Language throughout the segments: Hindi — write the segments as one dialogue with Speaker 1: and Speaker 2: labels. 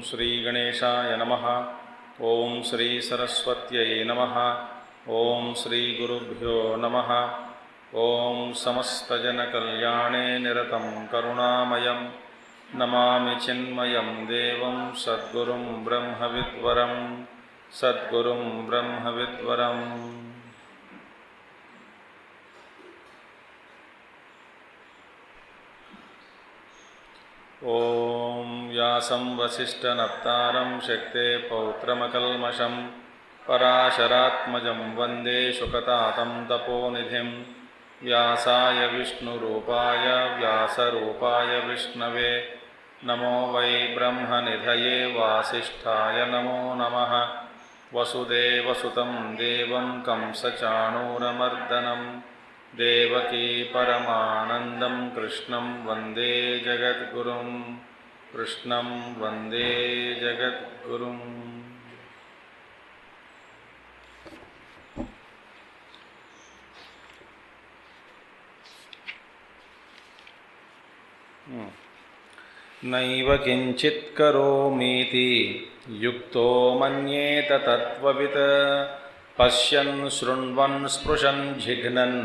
Speaker 1: श्री गणेशाय नमः। ओम श्री सरस्वत्यै नमः। ओम श्री गुरुभ्यो नमः। ओम समस्तजनकल्याणे निरतं करुणामयं नमामि चिन्मयं देवं सद्गुरुं ब्रह्मविद्वरं सद्गुरुं ब्रह्मविद्वरम्। ओम व्यासं वसिष्ठनप्तारं शक्ते पौत्रमकल्मषं पराशरात्मजं वन्दे शुकतातं तपोनिधिं। व्यासाय विष्णुरूपाय व्यासरूपाय विष्णवे नमो वै ब्रह्मनिधये वासिष्ठाय नमो नमः। वसुदेवसुतं देवं कंसचाणूरमर्दनं देवकी परमानन्दं कृष्णं वन्दे जगद्गुरुं कृष्णं वन्दे जगद्गुरुम्। नैव किञ्चित् करोमीति युक्तो मन्येत तत्त्ववित् पश्यन् शृण्वन् स्पृशन् जिघ्नन्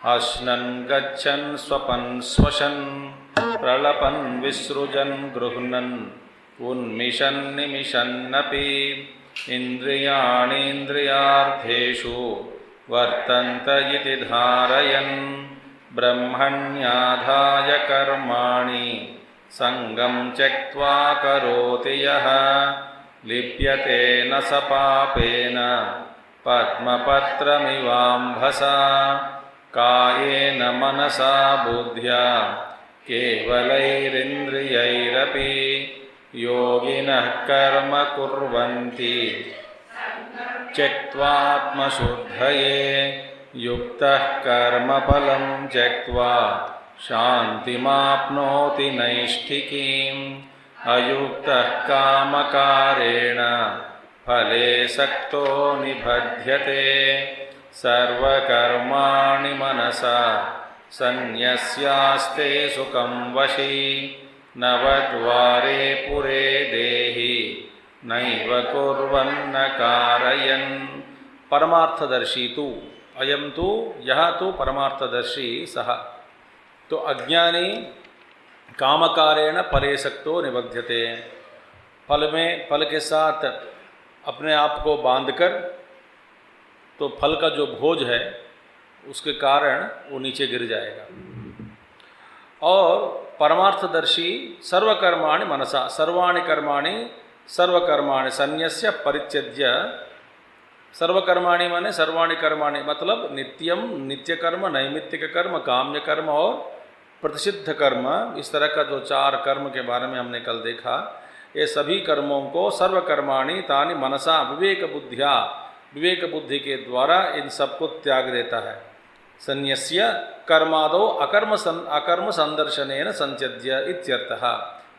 Speaker 1: अश्नन् गच्छन् स्वपन् स्वशन् प्रलपन् विसृजन् गृह्णन् उन्मिषन् निमिषन्नपि इन्द्रियाणीन्द्रियार्थेषु वर्तन्त इति धारयन् ब्रह्मण्याधाय कर्माणि संगं त्यक्त्वा करोति यः लिप्यते न स पापेन पद्मपत्रमिवाम्भसा कायेन मनसा बुद्ध्या केवलैरिन्द्रियैरपि योगिनः कर्म कुर्वन्ति त्यक्त्वात्मशुद्धये युक्तः कर्मफलं त्यक्त्वा शान्तिमाप्नोति नैष्ठिकीम् अयुक्तः कामकारेण फले सक्तो निबध्यते सर्वकर्माणि मनसा सन्न्यस्यास्ते सुखं वशी नवद्वारे पुरे देहि नैव कुर्वन्न कारयन्। परमार्थदर्शी तु अयं तु यह तु परमार्थदर्शी सः। तो अज्ञानी कामकारेण फले सक्तो निबध्यते, फल के साथ अपने आप को बांधकर तो फल का जो भोज है उसके कारण वो नीचे गिर जाएगा। और परमार्थदर्शी सर्वकर्माणि मनसा सर्वाणि कर्माणि सर्वकर्माणि सन्न्यस्य परित्यज्य। सर्वकर्माणि माने सर्वाणि कर्माणि मतलब नित्यम नित्य कर्म, नैमित्तिक कर्म, काम्य कर्म और प्रतिषिद्ध कर्म। इस तरह का जो 4 कर्म के बारे में हमने कल देखा, ये सभी कर्मों को सर्वकर्माणि तानि मनसा विवेक बुद्धिया विवेक बुद्धि के द्वारा इन सबको त्याग देता है। सन्न्यस्य कर्मादो अकर्म संदर्शनेन संत्यज्य इत्यर्थः।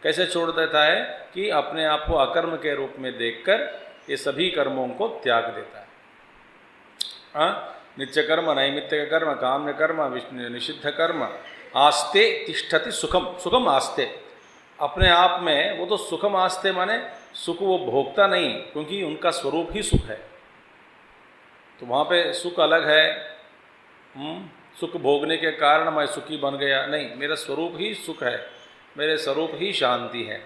Speaker 1: कैसे छोड़ देता है कि अपने आप को अकर्म के रूप में देखकर ये सभी कर्मों को त्याग देता है। नित्य कर्म, नैमित्तिक कर्म, काम्य कर्म, निषिद्ध कर्म। आस्ते तिष्ठति सुखम, सुखम आस्ते, अपने आप में वो तो सुखम आस्ते माने सुख वो भोगता नहीं, क्योंकि उनका स्वरूप ही सुख है। तो वहाँ पे सुख अलग है। सुख भोगने के कारण मैं सुखी बन गया, नहीं, मेरा स्वरूप ही सुख है, मेरे स्वरूप ही शांति है।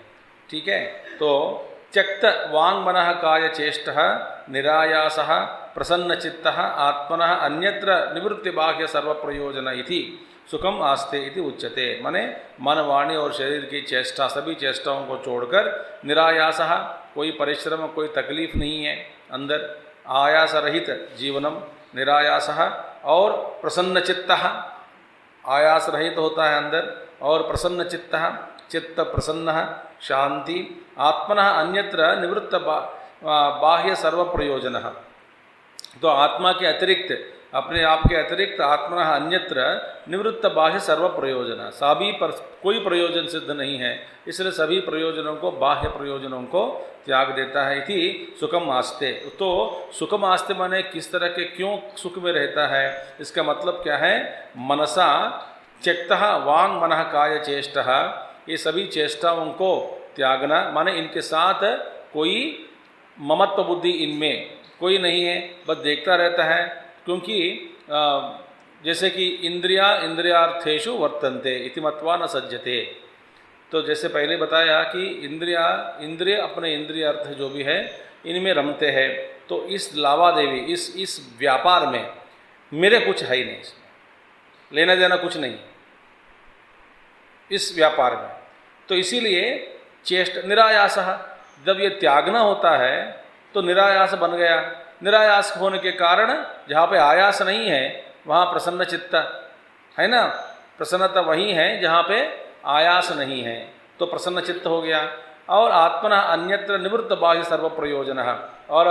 Speaker 1: ठीक है। तो त्यक्त वांग मनः काय चेष्टः निरायासः प्रसन्नचित्तः आत्मनः अन्यत्र निवृत्ति बाह्य सर्व प्रयोजन इति सुखम आस्ते इति उच्यते। माने मन, वाणी और शरीर की चेष्टा, सभी चेष्टाओं को छोड़कर निरायासः, कोई परिश्रम, कोई तकलीफ नहीं है अंदर, आयास रहित जीवनम निरायासः, और प्रसन्नचित्तः, आयास रहित होता है अंदर, और प्रसन्नचित्तः, चित्त प्रसन्न शांति आत्मनः अन्यत्र निवृत्त बाह्य सर्व प्रयोजन। तो आत्मा के अतिरिक्त, अपने आप के अतिरिक्त आत्मनः अन्यत्र निवृत्त बाह्य सर्व प्रयोजन, सभी पर कोई प्रयोजन सिद्ध नहीं है, इसलिए सभी प्रयोजनों को, बाह्य प्रयोजनों को त्याग देता है। इति सुखम आस्ते। तो सुखम आस्ते माने किस तरह के, क्यों सुख में रहता है, इसका मतलब क्या है? मनसा त्यक्तः वांग मनः काय चेष्टः, ये सभी चेष्टाओं को त्यागना, माने इनके साथ कोई ममत्व बुद्धि इनमें कोई नहीं है, बस देखता रहता है। क्योंकि जैसे कि इंद्रियार्थेषु वर्तन्ते इति मत्वा न सज्जते। तो जैसे पहले बताया कि इंद्रिय अपने इंद्रिय अर्थ जो भी है इनमें रमते हैं। तो इस लावादेवी, इस व्यापार में मेरे कुछ है ही नहीं, इसमें लेना देना कुछ नहीं इस व्यापार में। तो इसीलिए निरायास, जब ये त्यागना होता है तो निरायास बन गया। निरायास होने के कारण जहाँ पे आयास नहीं है वहाँ प्रसन्न चित्त है ना, प्रसन्नता वही है जहाँ पे आयास नहीं है, तो प्रसन्न चित्त हो गया। और आत्मना अन्यत्र निवृत्त बाह्य सर्व प्रयोजन, और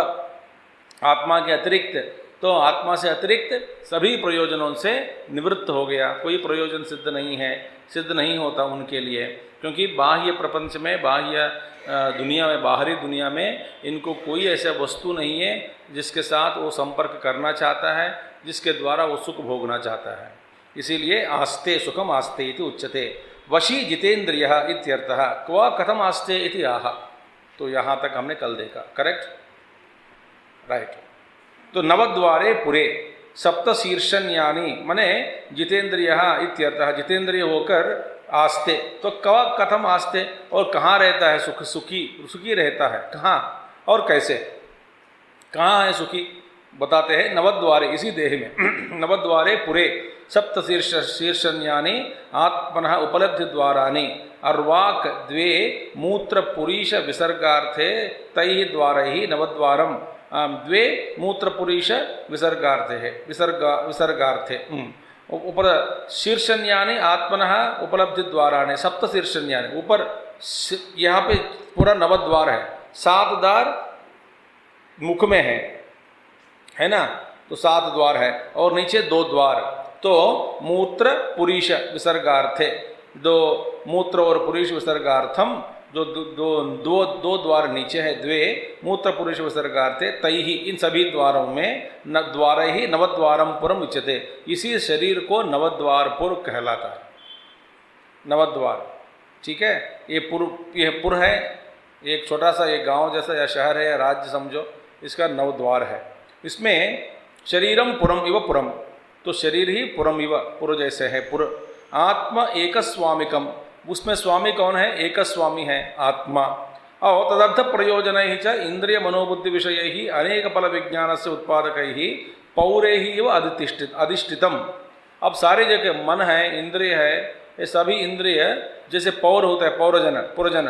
Speaker 1: आत्मा के अतिरिक्त, तो आत्मा से अतिरिक्त सभी प्रयोजनों से निवृत्त हो गया, कोई प्रयोजन सिद्ध नहीं है, सिद्ध नहीं होता उनके लिए। क्योंकि बाह्य प्रपंच में, बाह्य दुनिया में, बाहरी दुनिया में इनको कोई ऐसा वस्तु नहीं है जिसके साथ वो संपर्क करना चाहता है, जिसके द्वारा वो सुख भोगना चाहता है। इसीलिए आस्ते सुखम आस्ते इति उच्यते। वशी जितेंद्रियः इत्यर्थः। क्व कथम आस्ते इति आह। तो यहाँ तक हमने कल देखा, करेक्ट, राइट। तो नवद्वारे पुरे सप्त शीर्षण्यानि मने जितेंद्रियः इत्यर्थः, जितेंद्रिय होकर आस्ते। तो कव कथम आस्ते, और कहाँ रहता है सुखी रहता है, कहाँ और कैसे, कहाँ है सुखी, बताते हैं नवद्वारे, इसी देह में। नवद्वारे पुरे सप्त शीर्षण्यानि आत्मनः उपलब्धि द्वारानि अर्वाक द्वे मूत्र पुरीश विसर्गार्थे तैः द्वारैः नवद्वारम द्वे मूत्र पुरीश विसर्गार्थे ऊपर शीर्षण्यानि आत्मनः उपलब्धि द्वारानि सप्त शीर्षण्यानि। ऊपर यहाँ पे पूरा नवद्वार है, 7 द्वार मुख में है ना, तो 7 द्वार है, और नीचे 2 द्वार। तो मूत्र पुरीश विसर्गार्थे, 2 मूत्र और पुरीश विसर्गार्थम, जो दो द्वार नीचे है, द्वे मूत्र पुरुष विसर्गार्थे तैहि, इन सभी द्वारों में द्वार ही नवद्वारम पुरम उच्यते। इसी शरीर को नवद्वारपुर कहलाता है, नवद्वार, ठीक है। ये पुर है, एक छोटा सा एक गांव जैसा या शहर है या राज्य समझो, इसका 9 द्वार है। इसमें शरीरम पुरम इव पुरम, तो शरीर ही पुरम इव, पुर जैसे है पुर। आत्मा एक स्वामिकम, उसमें स्वामी कौन है? एक स्वामी है आत्मा। और तदर्थ प्रयोजन ही च इंद्रिय मनोबुद्धि विषय ही अनेक फल विज्ञान से उत्पादक ही पौरे ही व अधिष्ठितम। अब सारी जगह मन है, इंद्रिय है, ये सभी इंद्रिय जैसे पौर होता है, पुरजन,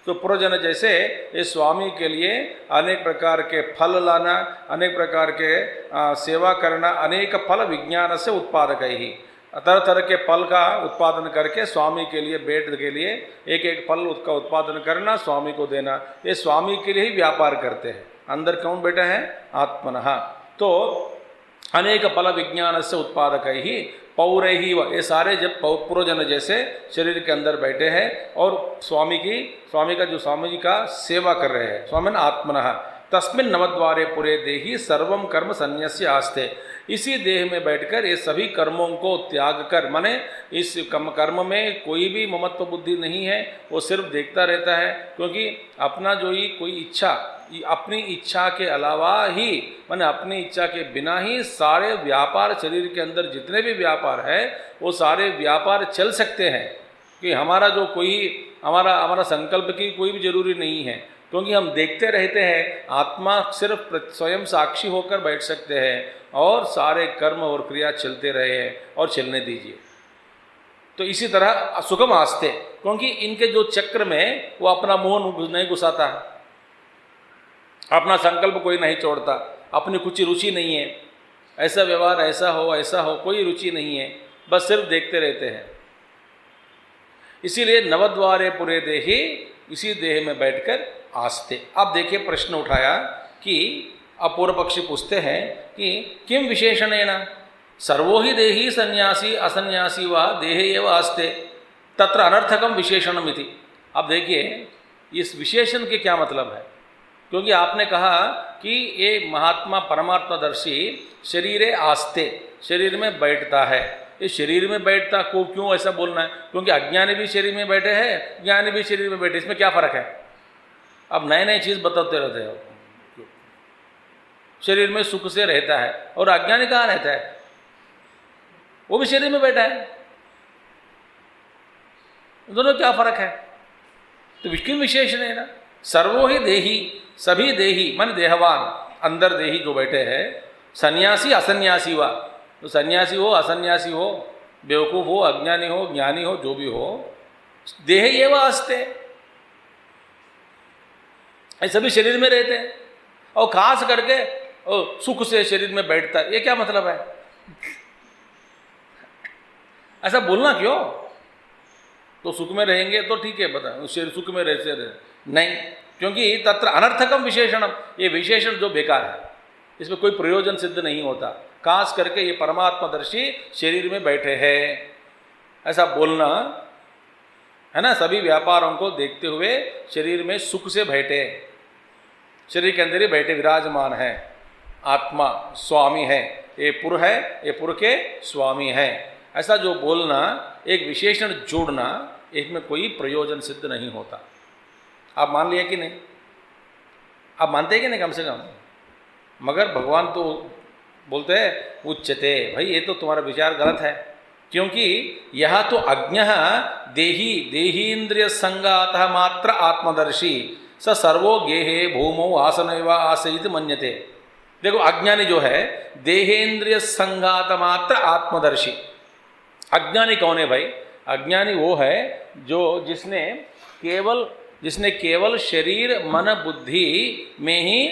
Speaker 1: तो पुरजन जैसे ये स्वामी के लिए अनेक प्रकार के फल लाना, अनेक प्रकार के सेवा करना, अनेक फल विज्ञान से उत्पादक ही, तरह तरह के फल का उत्पादन करके स्वामी के लिए, बेट के लिए एक एक फल उसका उत्पादन करना, स्वामी को देना, ये स्वामी के लिए ही व्यापार करते हैं। अंदर कौन बैठा है? आत्मनः। तो अनेक फल विज्ञान से उत्पादक ही पौरे ही, ये सारे जब पुरोजन जैसे शरीर के अंदर बैठे हैं और स्वामी का जो स्वामी जी का सेवा कर रहे हैं, स्वामी आत्मनः। तस्मिन् नवद्वारे पुरे देहि सर्वम कर्म संन्यस्य आस्ते। इसी देह में बैठकर ये सभी कर्मों को त्याग कर, माने इस कर्म में कोई भी ममत्व बुद्धि नहीं है, वो सिर्फ देखता रहता है। क्योंकि अपना जो ही कोई इच्छा, अपनी इच्छा के अलावा ही, माने अपनी इच्छा के बिना ही सारे व्यापार, शरीर के अंदर जितने भी व्यापार है वो सारे व्यापार चल सकते हैं। कि हमारा जो कोई हमारा संकल्प की कोई भी जरूरी नहीं है, क्योंकि हम देखते रहते हैं। आत्मा सिर्फ स्वयं साक्षी होकर बैठ सकते हैं और सारे कर्म और क्रिया चलते रहे हैं और चलने दीजिए। तो इसी तरह सुखम आस्ते, क्योंकि इनके जो चक्र में वो अपना मुंह नहीं घुसाता, अपना संकल्प कोई नहीं छोड़ता, अपनी कुछ रुचि नहीं है, ऐसा व्यवहार ऐसा हो कोई रुचि नहीं है, बस सिर्फ देखते रहते हैं। इसीलिए नवद्वारे पुरे देही, इसी देह में बैठकर आस्ते। अब देखिए प्रश्न उठाया कि अब पूर्व पक्षी पूछते हैं कि किम विशेषणेन सर्वो ही देही सन्यासी असन्यासी व देहे एव आस्ते तत्र अनर्थकम विशेषणम इति। अब देखिए इस विशेषण के क्या मतलब है, क्योंकि आपने कहा कि ये महात्मा परमात्मदर्शी शरीरे आस्ते, शरीर में बैठता है। ये शरीर में बैठता को क्यों ऐसा बोलना है, क्योंकि अज्ञानी भी शरीर में बैठे हैं, ज्ञानी भी शरीर में बैठे, इसमें क्या फ़र्क है। अब नए नए चीज़ बताते रहते हो। शरीर में सुख से रहता है और अज्ञानी कहाँ रहता है, वो भी शरीर में बैठा है, दोनों क्या फर्क है। तो किम विशेषण है ना, सर्वो ही देही, सभी देही मन देहवान, अंदर देही जो बैठे हैं, सन्यासी असन्यासी वा, तो सन्यासी हो असन्यासी हो, बेवकूफ़ हो अज्ञानी हो ज्ञानी हो जो भी हो, देह ये व आस्ते, ये सभी शरीर में रहते हैं। और खास करके सुख से शरीर में बैठता है, ये क्या मतलब है, ऐसा बोलना क्यों। तो सुख में रहेंगे तो ठीक है, बता शरीर सुख में रहते रहे नहीं, क्योंकि तत्र अनर्थकम विशेषणम, ये विशेषण जो बेकार है, इसमें कोई प्रयोजन सिद्ध नहीं होता। खास करके ये परमात्मदर्शी शरीर में बैठे हैं ऐसा बोलना है ना, सभी व्यापारों को देखते हुए शरीर में सुख से बैठे, शरीर के अंदर ही बैठे विराजमान है, आत्मा स्वामी है, ये पुर है, ये पुर के स्वामी है, ऐसा जो बोलना, एक विशेषण जोड़ना, इसमें कोई प्रयोजन सिद्ध नहीं होता। आप मान लिया कि नहीं, आप मानते हैं कि नहीं कम से कम। मगर भगवान तो बोलते हैं उच्चते, भाई ये तो तुम्हारा विचार गलत है, क्योंकि यह तो अज्ञ देही देहीन्द्रिय संगातः मात्र आत्मदर्शी स सर्वो गेहे भूमौ आसनैव आसयित मन्यते। देखो अज्ञानी जो है देहेन्द्रिय संगात मात्र आत्मदर्शी। अज्ञानी कौन है भाई, अज्ञानी वो है जो जिसने केवल शरीर मन बुद्धि में ही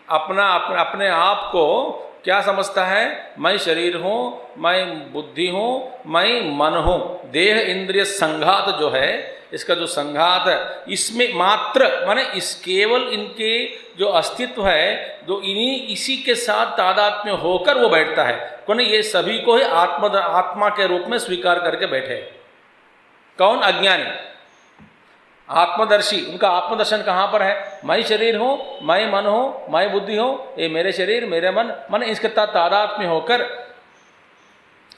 Speaker 1: अपने आप को क्या समझता है, मैं शरीर हूँ, मैं बुद्धि हूँ, मैं मन हूँ। देह इंद्रिय संघात जो है, इसका जो संघात है, इसमें मात्र माने इस केवल इनके जो अस्तित्व है, जो इसी के साथ तादात्म्य होकर वो बैठता है। कौन, ये सभी को ही आत्मा के रूप में स्वीकार करके बैठे। कौन, अज्ञानी। आत्मदर्शी, उनका आत्मदर्शन कहाँ पर है, मैं शरीर हूँ, मैं मन हूँ, मैं बुद्धि हूँ, ये मेरे शरीर मेरे मन इसके तादात्म्य होकर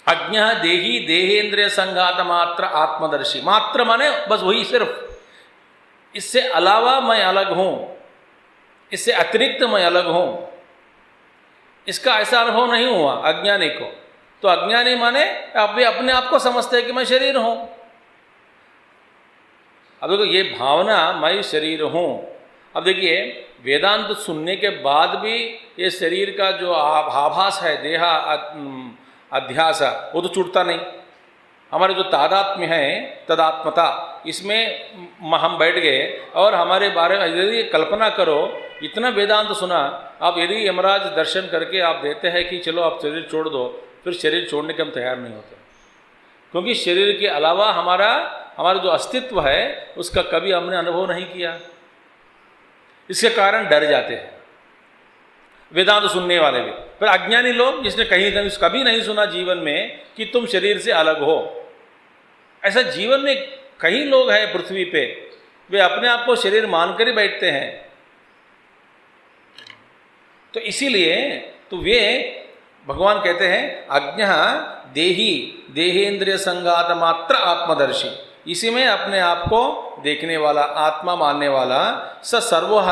Speaker 1: अज्ञ देही देहेन्द्रिय संघात मात्र आत्मदर्शी। मात्र माने बस वही, सिर्फ, इससे अलावा मैं अलग हूँ, इससे अतिरिक्त मैं अलग हूँ, इसका ऐसा अनुभव नहीं हुआ अज्ञानी को। तो अज्ञानी माने आप भी अपने आप को समझते हैं कि मैं शरीर हूँ। अब देखो ये भावना मैं शरीर हूँ, अब देखिए वेदांत सुनने के बाद भी ये शरीर का जो आभास है, देहा अध्यास, वो तो छूटता नहीं। हमारे जो तादात्म्य है, तदात्मता, इसमें हम बैठ गए और हमारे बारे में यदि कल्पना करो, इतना वेदांत सुना, आप यदि यमराज दर्शन करके आप देते हैं कि चलो आप शरीर छोड़ दो, फिर शरीर छोड़ने के हम तैयार नहीं होते, क्योंकि शरीर के अलावा हमारा जो अस्तित्व है उसका कभी हमने अनुभव नहीं किया। इसके कारण डर जाते हैं वेदांत सुनने वाले भी। पर अज्ञानी लोग, जिसने कभी नहीं सुना जीवन में कि तुम शरीर से अलग हो, ऐसा जीवन में कई लोग हैं पृथ्वी पे, वे अपने आप को शरीर मानकर ही बैठते हैं। तो इसीलिए तो वे भगवान कहते हैं अज्ञ देही देहेन्द्रिय संघात मात्र आत्मदर्शी, इसी में अपने आप को देखने वाला, आत्मा मानने वाला, स सर्वः,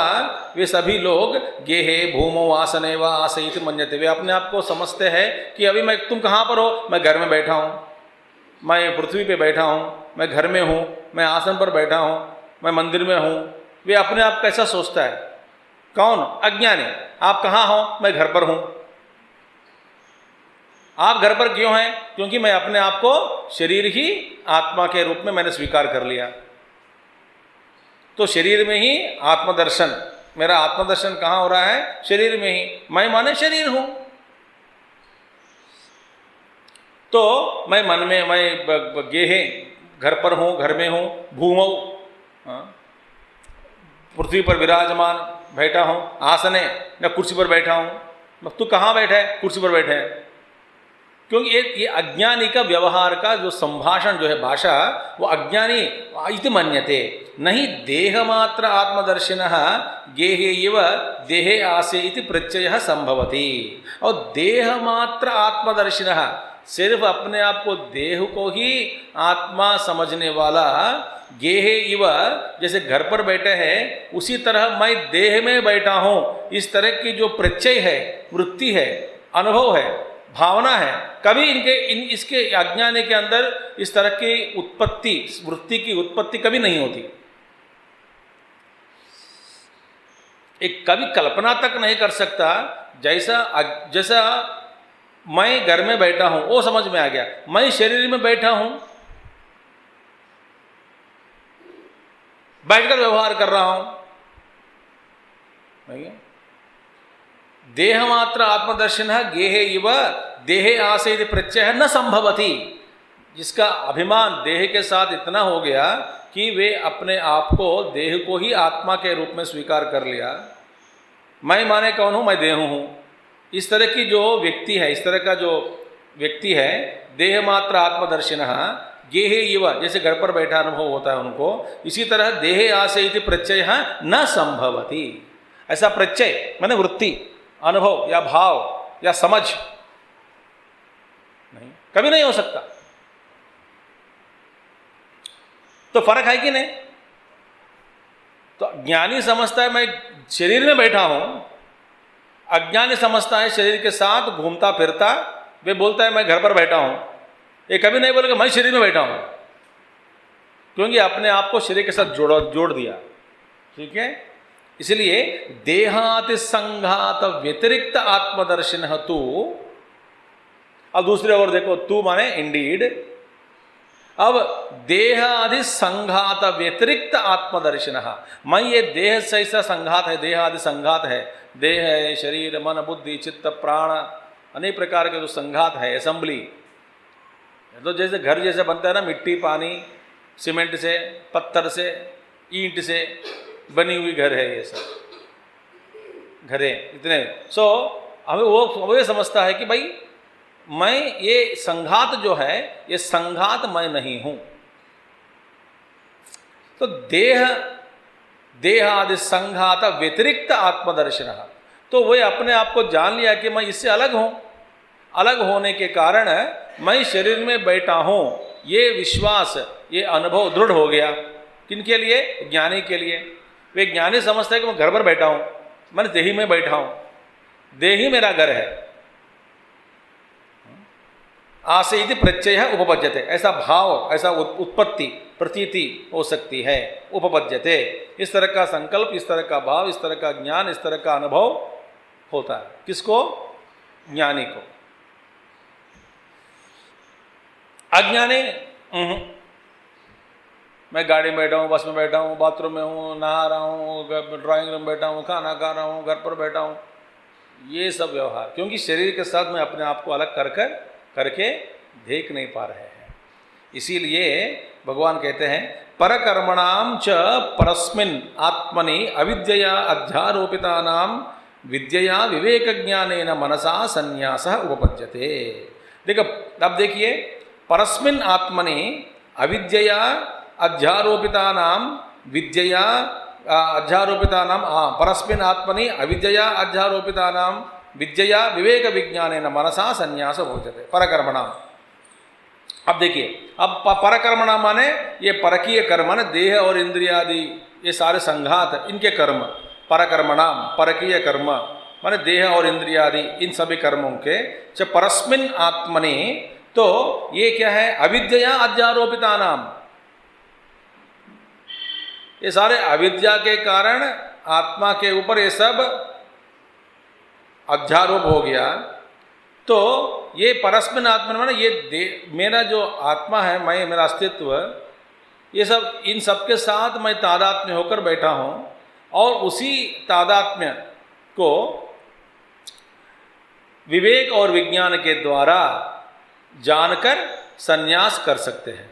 Speaker 1: वे सभी लोग गेहे भूमौ आसने व आसयित मन्यते, वे अपने आप को समझते हैं कि अभी तुम कहाँ पर हो, मैं घर में बैठा हूँ, मैं पृथ्वी पे बैठा हूँ, मैं घर में हूँ, मैं आसन पर बैठा हूँ, मैं मंदिर में हूँ। वे अपने आप कैसा सोचता है, कौन, अज्ञानी। आप कहाँ हो, मैं घर पर हूँ। आप घर पर क्यों हैं, क्योंकि मैं अपने आप को शरीर ही आत्मा के रूप में मैंने स्वीकार कर लिया। तो शरीर में ही आत्मदर्शन, मेरा आत्मदर्शन कहाँ हो रहा है, शरीर में ही। मैं माने शरीर हूँ, तो मैं मन में, मैं गेहे घर पर हूँ, घर में हूँ, भूमौ, पृथ्वी पर विराजमान बैठा हूँ, आसने, मैं कुर्सी पर बैठा हूँ। तू कहाँ बैठा है? कुर्सी पर बैठा है। क्योंकि ये अज्ञानी का व्यवहार का जो संभाषण जो है, भाषा, वो अज्ञानी इति मन्यते। नहीं देहमात्र आत्मदर्शिनः गेहे इव देहे आसे इति प्रत्ययः संभवति। और देहमात्र आत्मदर्शिनः, सिर्फ अपने आप को, देह को ही आत्मा समझने वाला, गेहे इव, जैसे घर पर बैठे हैं उसी तरह मैं देह में बैठा हूँ, इस तरह की जो प्रत्यय है, वृत्ति है, अनुभव है, भावना है, कभी इसके अज्ञानी के अंदर इस तरह की उत्पत्ति, वृत्ति की उत्पत्ति कभी नहीं होती। एक कभी कल्पना तक नहीं कर सकता। जैसा मैं घर में बैठा हूं वो समझ में आ गया, मैं शरीर में बैठा हूं, बैठकर व्यवहार कर रहा हूं। देहमात्र आत्मदर्शिनः गेहे इव देहे आसे इति प्रत्ययः न संभवति। जिसका अभिमान देह के साथ इतना हो गया कि वे अपने आप को, देह को ही आत्मा के रूप में स्वीकार कर लिया। मैं माने कौन हूँ? मैं देह हूँ। इस तरह की जो व्यक्ति है, इस तरह का जो व्यक्ति है, देहमात्र आत्मदर्शिनः गेहे इव, जैसे घर पर बैठा अनुभव होता है उनको, इसी तरह देहे आसे इति प्रत्ययः न संभवति। ऐसा प्रत्यय माने वृत्ति, अनुभव या भाव या समझ नहीं, कभी नहीं हो सकता। तो फर्क है कि नहीं? तो ज्ञानी समझता है मैं शरीर में बैठा हूं, अज्ञानी समझता है शरीर के साथ घूमता फिरता, वे बोलता है मैं घर पर बैठा हूं। ये कभी नहीं बोलेगा मैं शरीर में बैठा हूं, क्योंकि अपने आप को शरीर के साथ जोड़ दिया। ठीक है, इसलिए देहाति संघात व्यतिरिक्त आत्मदर्शिनः तु, अब दूसरे ओर देखो, तू माने इंडीड। अब देह आदि संघात व्यतिरिक्त आत्मदर्शिनः, मैं ये देह से ऐसा संघात है, देह आदि संघात है, देह है, शरीर, मन, बुद्धि, चित्त, प्राण, अनेक प्रकार के जो संघात है, असेंबली। तो जैसे घर जैसे बनता है ना, मिट्टी, पानी, सीमेंट से, पत्थर से, ईंट से बनी हुई घर है, ये सब घरें इतने। सो हमें वो समझता है कि भाई मैं ये संघात जो है, ये संघात मैं नहीं हूं। तो देह आदि संघात व्यतिरिक्त आत्मदर्शिनः, तो वह अपने आप को जान लिया कि मैं इससे अलग हूं। अलग होने के कारण मैं शरीर में बैठा हूं, ये विश्वास, ये अनुभव दृढ़ हो गया। किनके लिए? ज्ञानी के लिए। वे ज्ञानी समझते हैं कि मैं घर पर बैठा हूं, मैं देही में बैठा हूं, देह ही मेरा घर है। आसे इति प्रत्ययः उपपद्यते, ऐसा भाव, ऐसा उत्पत्ति, प्रतीति हो सकती है। उपपद्यते, इस तरह का संकल्प, इस तरह का भाव, इस तरह का ज्ञान, इस तरह का अनुभव होता है। किसको? ज्ञानी को। अज्ञानी, मैं गाड़ी में बैठा हूँ, बस में बैठा हूँ, बाथरूम में हूँ, नहा रहा हूँ, ड्राइंग रूम में बैठा हूँ, खाना खा रहा हूँ, घर पर बैठा हूँ, ये सब व्यवहार, क्योंकि शरीर के साथ मैं अपने आप को अलग करके देख नहीं पा रहे हैं। इसीलिए भगवान कहते हैं परकर्मणाम च परस्मिन् आत्मनि अविद्यया अध्यारोपितानां विद्यया विवेक ज्ञानेन मनसा संन्यासः उपपद्यते। देखो, अब देखिए, परस्मिन् आत्मनि अविद्यया अध्यारोपितानां विद्यया अध्यारोपितानां, परस्मिन् आत्मनि अविद्यया अध्यारोपितानां विद्यया विवेक विज्ञानेन मनसा संन्यास उपपद्यते। परकर्मणाम, अब देखिए, अब परकर्मणाम माने ये परकीय कर्म, माने देह और इंद्रियादि ये सारे संघात, इनके कर्म। परकर्मणाम, परकीय कर्म माने देह और इंद्रियादि इन सभी कर्मों के। च परस्मिन् आत्मनि, तो ये क्या है? अविद्या अध्यारोपितानाम, ये सारे अविद्या के कारण आत्मा के ऊपर ये सब अध्यारोप हो गया। तो ये परस्मिन् आत्मा माने ये मेरा जो आत्मा है, मैं, मेरा अस्तित्व, ये सब, इन सब के साथ मैं तादात्म्य होकर बैठा हूँ, और उसी तादात्म्य को विवेक और विज्ञान के द्वारा जानकर संन्यास कर सकते हैं।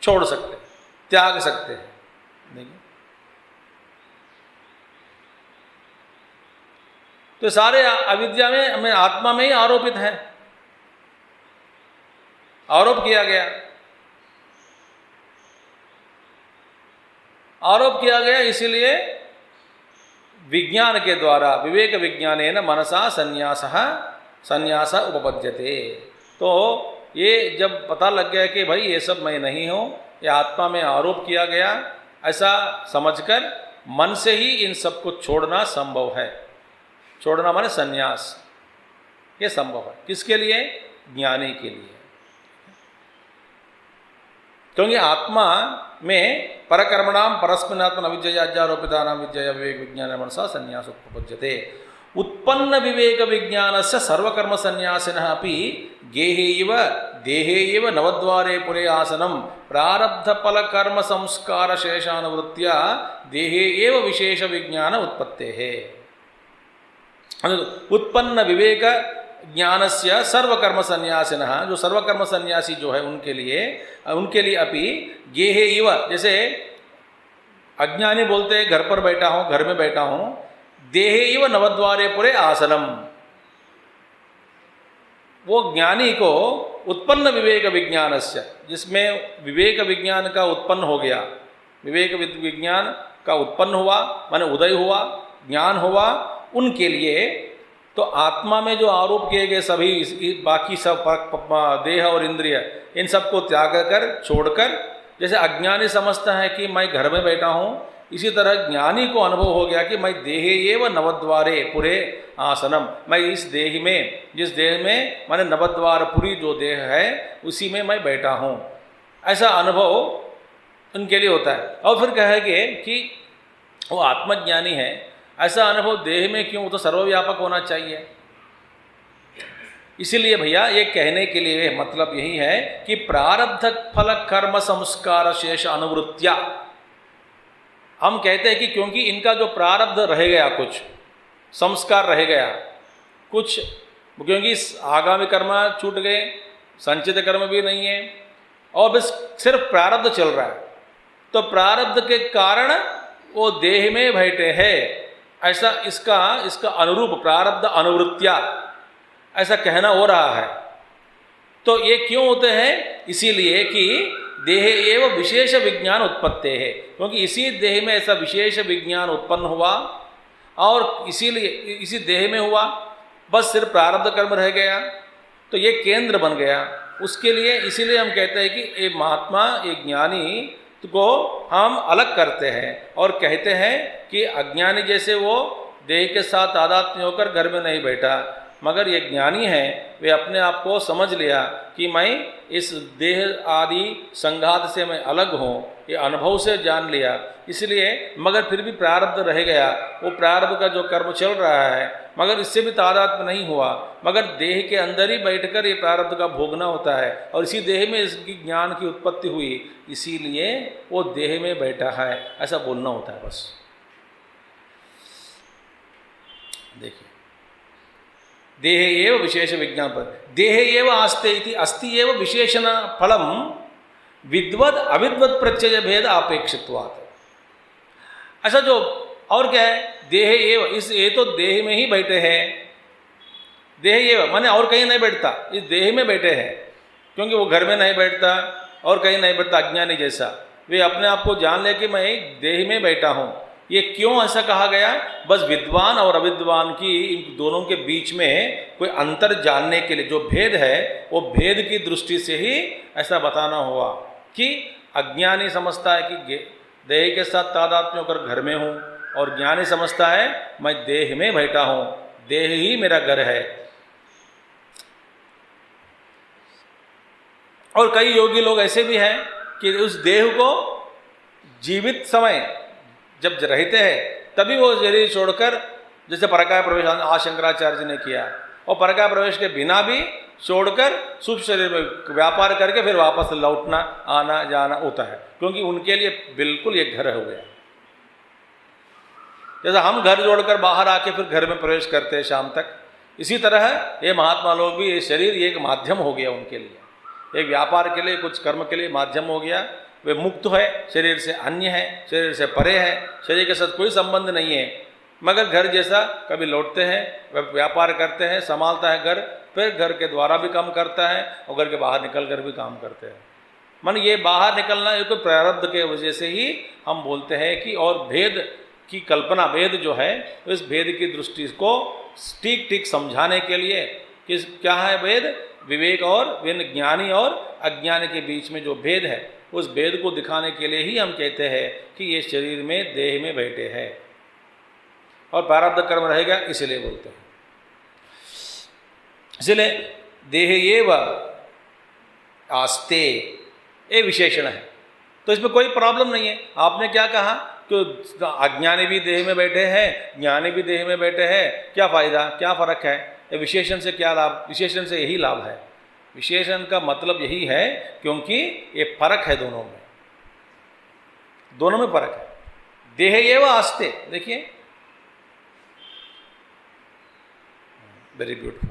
Speaker 1: छोड़ सकते हैं, त्याग सकते हैं। देखिए, तो सारे अविद्या में हमें आत्मा में ही आरोपित है, आरोप किया गया, आरोप किया गया। इसीलिए विज्ञान के द्वारा, विवेक विज्ञानेन मनसा संन्यास उपपद्यते। तो ये जब पता लग गया कि भाई ये सब मैं नहीं हूँ, ये आत्मा में आरोप किया गया, ऐसा समझकर मन से ही इन सब को छोड़ना संभव है। छोड़ना माने संन्यास, ये संभव है। किसके लिए? ज्ञानी के लिए। क्योंकि आत्मा में परकर्मणाम परस्मिन्नात्मन अविद्यया अध्यारोपितानां विद्यया विवेक विज्ञान मनसा संन्यास उपपद्यते। उत्पन्न विवेक विज्ञानस्य सर्वकर्म संन्यासिनः अपि देहे एव नवद्वारे पुरे आसनं प्रारब्ध फल कर्म संस्कार शेषानुवृत्त्या देहे एव विशेष विज्ञान उत्पत्तेः। उत्पन्न विवेक ज्ञानस्य सर्वकर्म संन्यासिनः, जो सर्वकर्म संन्यासी जो है उनके लिए अपि गेहे इव, जैसे अज्ञानी बोलते हैं घर पर बैठा हूँ, घर में बैठा हूँ, देहे इव नवद्वारे पुरे आसनम, वो ज्ञानी को उत्पन्न विवेक विज्ञानस्य, जिसमें विवेक विज्ञान का उत्पन्न हो गया, विवेक विज्ञान का उत्पन्न हुआ माने उदय हुआ, ज्ञान हुआ, उनके लिए तो आत्मा में जो आरोप किए गए सभी बाकी सब देह और इंद्रिय, इन सब को त्याग कर छोड़कर, जैसे अज्ञानी समझता है कि मैं घर में बैठा हूँ, इसी तरह ज्ञानी को अनुभव हो गया कि मैं देहे एव नवद्वारे पुरे आसनम, मैं इस देह में, जिस देह में माने नवद्वार पुरी जो देह है उसी में मैं बैठा हूँ, ऐसा अनुभव उनके लिए होता है। और फिर कहेंगे कि वो आत्मज्ञानी है, ऐसा अनुभव देह में क्यों? तो सर्वव्यापक होना चाहिए। इसीलिए भैया ये कहने के लिए मतलब यही है कि प्रारब्ध फल कर्म संस्कार शेष अनुवृत्त्या, हम कहते हैं कि क्योंकि इनका जो प्रारब्ध रह गया, कुछ संस्कार रह गया, कुछ क्योंकि आगामी कर्म छूट गए, संचित कर्म भी नहीं है और बस सिर्फ प्रारब्ध चल रहा है, तो प्रारब्ध के कारण वो देह में बैठे हैं, ऐसा इसका अनुरूप प्रारब्ध अनुवृत्त्या ऐसा कहना हो रहा है। तो ये क्यों होते हैं? इसीलिए कि देह एव विशेष विज्ञान उत्पत्ति है, क्योंकि इसी देह में ऐसा विशेष विज्ञान उत्पन्न हुआ और इसीलिए इसी देह में हुआ, बस सिर्फ प्रारब्ध कर्म रह गया, तो ये केंद्र बन गया उसके लिए। इसीलिए हम कहते हैं कि ये महात्मा, ये ज्ञानी को हम अलग करते हैं और कहते हैं कि अज्ञानी जैसे वो देह के साथ तादात्म्य होकर घर में नहीं बैठा, मगर ये ज्ञानी है, वे अपने आप को समझ लिया कि मैं इस देह आदि संघात से मैं अलग हूँ, ये अनुभव से जान लिया। इसलिए मगर फिर भी प्रारब्ध रह गया, वो प्रारब्ध का जो कर्म चल रहा है, मगर इससे भी तादात्म्य नहीं हुआ, मगर देह के अंदर ही बैठकर ये प्रारब्ध का भोगना होता है और इसी देह में इसकी ज्ञान की उत्पत्ति हुई, इसीलिए वो देह में बैठा है, ऐसा बोलना होता है बस। देखिए, देह एव विशेष विज्ञान पर देह एव आस्ते इति अस्ति एव विशेषण फलम विद्वद अविद्वद प्रत्यय भेद अपेक्षित्वात्। ऐसा जो और क्या है, देह एव, इस ये तो देह में ही बैठे हैं, देह एव माने और कहीं नहीं बैठता, इस देह में बैठे हैं, क्योंकि वो घर में नहीं बैठता और कहीं नहीं बैठता अज्ञानी जैसा, वे अपने आप को जान ले कि मैं देह में बैठा हूँ। ये क्यों ऐसा कहा गया? बस विद्वान और अविद्वान की इन दोनों के बीच में कोई अंतर जानने के लिए, जो भेद है वो भेद की दृष्टि से ही ऐसा बताना हुआ कि अज्ञानी समझता है कि देह के साथ तादात्म्य होकर घर में हूँ और ज्ञानी समझता है मैं देह में बैठा हूँ, देह ही मेरा घर है। और कई योगी लोग ऐसे भी हैं कि उस देह को जीवित समय जब रहते हैं तभी वो शरीर छोड़कर, जैसे परकाय प्रवेश आज शंकराचार्य जी ने किया, और परकाय प्रवेश के बिना भी छोड़कर सूक्ष्म शरीर में व्यापार करके फिर वापस लौटना आना जाना होता है, क्योंकि उनके लिए बिल्कुल ये घर हो गया। जैसे हम घर जोड़कर बाहर आके फिर घर में प्रवेश करते हैं शाम तक, इसी तरह ये महात्मा लोग भी, ये शरीर एक माध्यम हो गया उनके लिए, एक व्यापार के लिए, कुछ कर्म के लिए माध्यम हो गया, वे मुक्त है, शरीर से अन्य है, शरीर से परे है, शरीर के साथ कोई संबंध नहीं है, मगर घर जैसा कभी लौटते हैं, व्यापार करते हैं, संभालता है घर, फिर घर के द्वारा भी काम करता है और घर के बाहर निकल कर भी काम करते हैं। मन ये बाहर निकलना ये कोई प्रारब्ध के वजह से ही हम बोलते हैं कि, और भेद की कल्पना, भेद जो है इस भेद की दृष्टि को ठीक ठीक समझाने के लिए कि क्या है भेद, विवेक और ज्ञानी और अज्ञानी के बीच में जो भेद है उस भेद को दिखाने के लिए ही हम कहते हैं कि ये शरीर में देह में बैठे हैं और प्रारब्ध कर्म रहेगा, इसलिए बोलते हैं। इसलिए देह एव आस्ते ये विशेषण है, तो इसमें कोई प्रॉब्लम नहीं है। आपने क्या कहा कि अज्ञानी भी देह में बैठे हैं, ज्ञानी भी देह में बैठे हैं, क्या फायदा, क्या फर्क है? ये विशेषण से क्या लाभ? विशेषण से यही लाभ है। विशेषण का मतलब यही है क्योंकि ये फर्क है, दोनों में फर्क है। देह एव आस्ते, देखिए वेरी ब्यूटीफुल,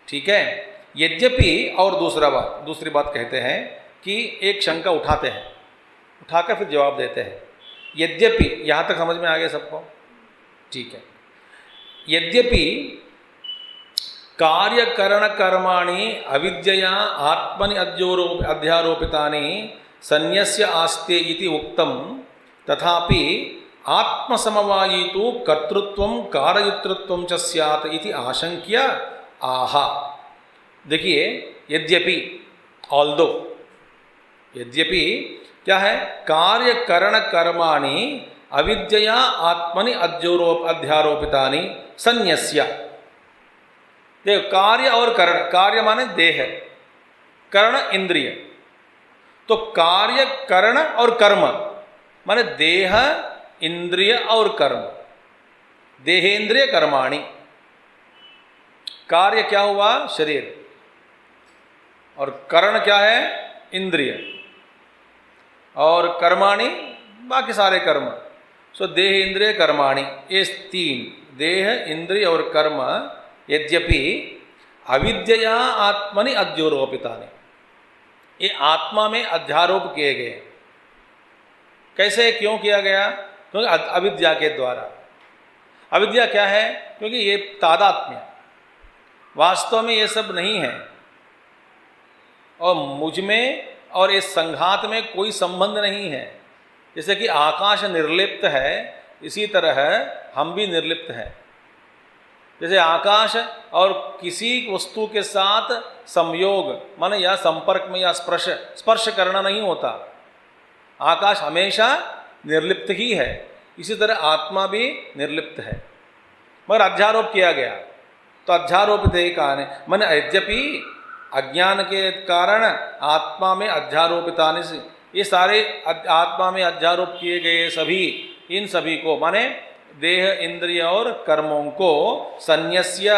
Speaker 1: ठीक है। यद्यपि, और दूसरी बात कहते हैं कि एक शंका उठाते हैं, उठाकर फिर जवाब देते हैं। यद्यपि, यहाँ तक समझ में आ गया सबको? ठीक है। यद्यपि कार्यकरण कर्माणि अविद्यया आत्मनि अध्यारोपितानि सन्न्यस्य आस्ते इति उक्तम, तथापि आत्मसमवायी तो कर्तृत्वं कारयितृत्वं च स्यात् इति आशंक्य आह। देखिए, यद्यपि, ऑल्दो, यद्यपि क्या है, कार्यकरण कर्माणि अविद्यया आत्मनि अध्यारोपितानि सन्न्यस्य। देखो, कार्य और करण, कार्य माने देह, करण इंद्रिय, तो कार्य करण और कर्म माने देह इंद्रिय और कर्म, देहेंद्रिय कर्माणि। कार्य क्या हुआ? शरीर, और करण क्या है? इंद्रिय, और कर्माणि बाकी सारे कर्म। सो देह इंद्रिय कर्माणि, ये तीन, देह इंद्रिय और कर्म, यद्यपि अविद्यया आत्मनि अध्यारोपितानि, ये आत्मा में अध्यारोप किए गए। कैसे, क्यों किया गया? क्योंकि अविद्या के द्वारा। अविद्या क्या है? क्योंकि ये तादात्म्य, वास्तव में ये सब नहीं है और मुझ में और इस संघात में कोई संबंध नहीं है। जैसे कि आकाश निर्लिप्त है, इसी तरह हम भी निर्लिप्त हैं। जैसे आकाश और किसी वस्तु के साथ संयोग माने या संपर्क में या स्पर्श करना नहीं होता, आकाश हमेशा निर्लिप्त ही है, इसी तरह आत्मा भी निर्लिप्त है, मगर अध्यारोप किया गया। तो अध्यारोपित है कारण मन, यद्यपि अज्ञान के कारण आत्मा में अध्यारोपितानि से, ये सारे आत्मा में अध्यारोप किए गए सभी, इन सभी को माने देह इंद्रिय और कर्मों को सन्न्यस्य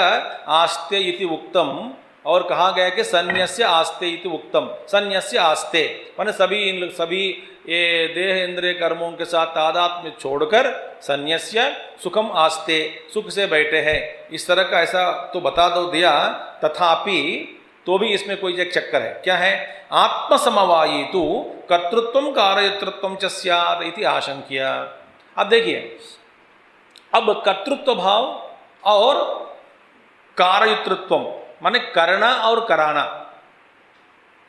Speaker 1: आस्ते इति उक्तम, और कहा गया कि सन्न्यस्य आस्ते इति उक्तम, सन्न्यस्य आस्ते माने सभी ये देह इंद्रिय कर्मों के साथ तादात्म्य छोड़कर सन्न्यस्य सुखम आस्ते, सुख से बैठे हैं, इस तरह का ऐसा तो बता दो दिया। तथापि, तो भी इसमें कोई एक चक्कर है। क्या है? आत्मसमवायी तो कर्तृत्वं कारयितृत्वं च स्यात् इति आशंक्य। अब देखिए, अब कर्तृत्व भाव और कारयितृत्व माने करना और कराना,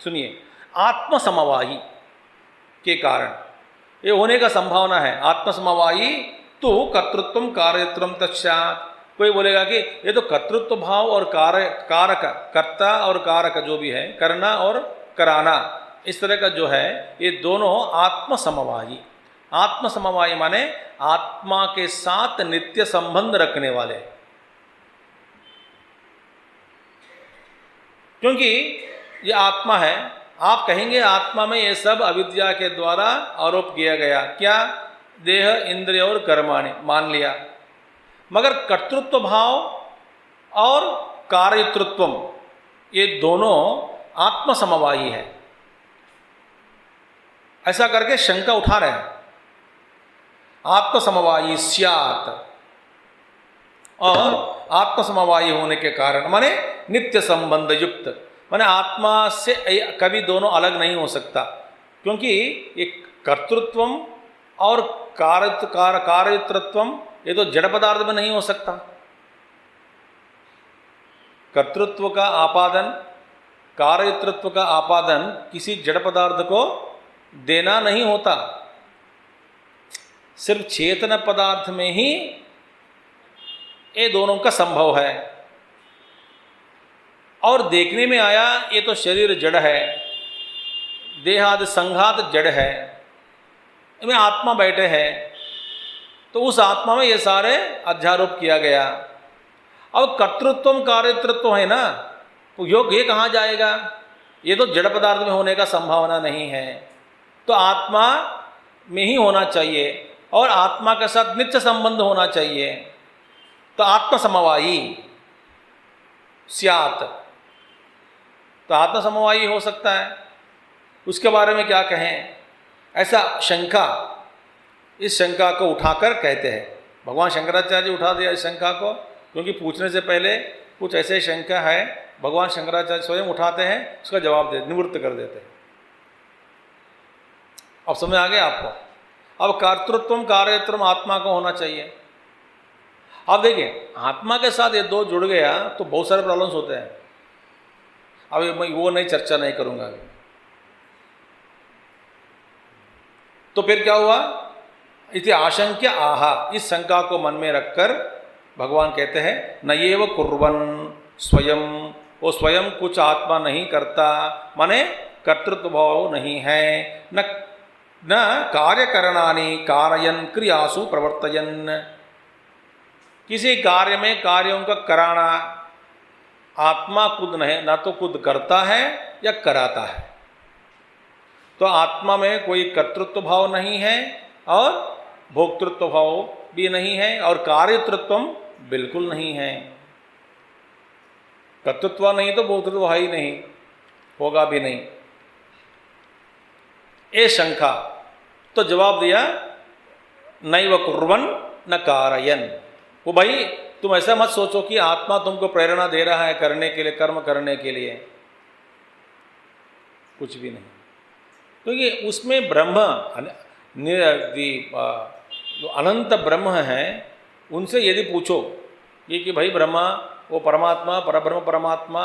Speaker 1: सुनिए, आत्मसमवायी के कारण ये होने का संभावना है। आत्मसमवायी तो कर्तृत्वं कारयितृत्वं तस्यात्। कोई बोलेगा कि ये तो कर्तृत्व भाव और कारक, कर्ता और कारक जो भी है, करना और कराना, इस तरह का जो है, ये दोनों आत्मसमवायी। आत्मसमवायी माने आत्मा के साथ नित्य संबंध रखने वाले। क्योंकि ये आत्मा है, आप कहेंगे आत्मा में ये सब अविद्या के द्वारा आरोप किया गया। क्या? देह इंद्रिय और कर्माणि मान लिया, मगर कर्तृत्व भाव और कार्यतृत्व ये दोनों आत्मसमवायी है। ऐसा करके शंका उठा रहे हैं। आत्मसमवायी स्यात्, और आत्मसमवायी होने के कारण माने नित्य संबंध युक्त, माने आत्मा से कभी दोनों अलग नहीं हो सकता, क्योंकि एक कर्तृत्वम और कार्यतृत्वम ये तो जड़ पदार्थ में नहीं हो सकता। कर्तृत्व का आपादन, कार्यतृत्व का आपादन किसी जड़ पदार्थ को देना नहीं होता। सिर्फ चेतन पदार्थ में ही ये दोनों का संभव है। और देखने में आया ये तो शरीर जड़ है, देहादि संघात जड़ है, इसमें आत्मा बैठे हैं, तो उस आत्मा में ये सारे अध्यारोप किया गया। अब कर्तृत्व कार्यतृत्व है ना, तो योग ये कहाँ जाएगा? ये तो जड़ पदार्थ में होने का संभावना नहीं है, तो आत्मा में ही होना चाहिए और आत्मा के साथ नित्य संबंध होना चाहिए, तो आत्म समवायी स्यात्, तो आत्म समवायी हो सकता है। उसके बारे में क्या कहें? ऐसा शंका, इस शंका को उठाकर कहते हैं, भगवान शंकराचार्य जी उठा दिया इस शंका को, क्योंकि पूछने से पहले कुछ ऐसे शंका है भगवान शंकराचार्य स्वयं उठाते हैं, उसका जवाब दे निवृत्त कर देते हैं। अब समझ आ गया आपको? अब कर्तृत्व कार्यत्व आत्मा को होना चाहिए। अब देखिए आत्मा के साथ ये दो जुड़ गया तो बहुत सारे प्रॉब्लम्स होते हैं। अब मैं वो नहीं चर्चा नहीं करूंगा। तो फिर क्या हुआ? इति आशंक्य आहा, इस शंका को मन में रखकर भगवान कहते हैं न ये व कुर्वन् स्वयं, वो स्वयं कुछ आत्मा नहीं करता, माने कर्तृत्व भाव नहीं है। न कार्यकरणानि कारयन् क्रियासु प्रवर्तयन्, किसी कार्य में कार्यों का कराना आत्मा खुद नहीं, ना तो खुद करता है या कराता है। तो आत्मा में कोई कर्तृत्व भाव नहीं है और भोक्तृत्व भाव भी नहीं है और कार्यतृत्व बिल्कुल नहीं है। कर्तृत्व नहीं तो भोक्तृत्व है ही नहीं, होगा भी नहीं। ये शंका, तो जवाब दिया नैव कुर्वन् न कारयन्। वो भाई तुम ऐसा मत सोचो कि आत्मा तुमको प्रेरणा दे रहा है करने के लिए, कर्म करने के लिए, कुछ भी नहीं। क्योंकि उसमें ब्रह्म जो अनंत ब्रह्म है उनसे यदि पूछो ये कि भाई ब्रह्मा वो परमात्मा, परब्रह्म परमात्मा,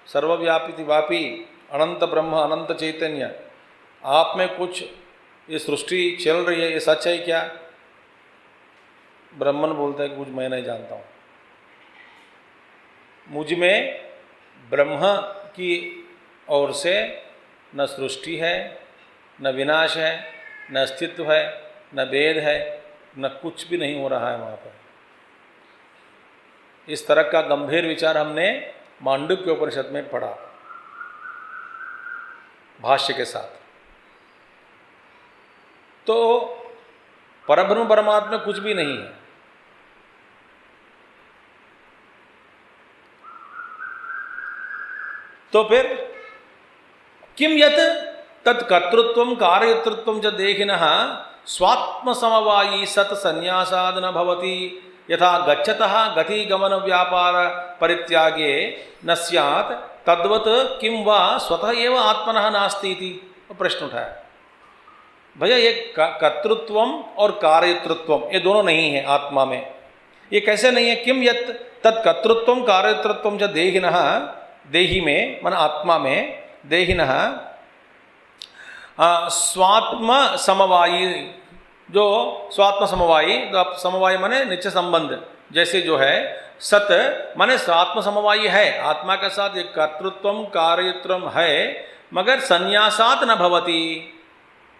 Speaker 1: सर्वव्यापी व्यापी अनंत ब्रह्म अनंत चैतन्य, आप में कुछ ये सृष्टि चल रही है, ये सच है क्या? ब्रह्मन बोलता है कि कुछ मैं नहीं जानता हूँ, मुझ में ब्रह्म की ओर से न सृष्टि है, न विनाश है, न अस्तित्व है, न भेद है, न कुछ भी नहीं हो रहा है वहाँ पर। इस तरह का गंभीर विचार हमने मांडुक्य उपनिषद में पढ़ा भाष्य के साथ। तो परब्रह्म परमात्मा कुछ भी नहीं है। तो फिर किम यत तत्कर्तृत्वं कार्यतृत्वं च देहिनः स्वात्म समवायी सत संन्यासाद् न भवति यथा गच्छतः गति गमन व्यापार परित्यागे न स्यात् तद्वत् किं वा स्वतः एव आत्मनः नास्ति इति प्रश्न उठाया। भैया ये कर्तृत्वम और कार्यतृत्वम ये दोनों नहीं है आत्मा में। ये कैसे नहीं है? किम यत तत्कर्तृत्वम कार्यतृत्वम च देहिनः, देही में मन आत्मा में, देहिनः स्वात्म समवायी, जो स्वात्म समवायी, समवायी माने नित्य संबंध, जैसे जो है सत माने स्वात्म समवायी है, आत्मा के साथ एक कर्तृत्वम कार्यत्वम है, मगर संन्यासात न भवति।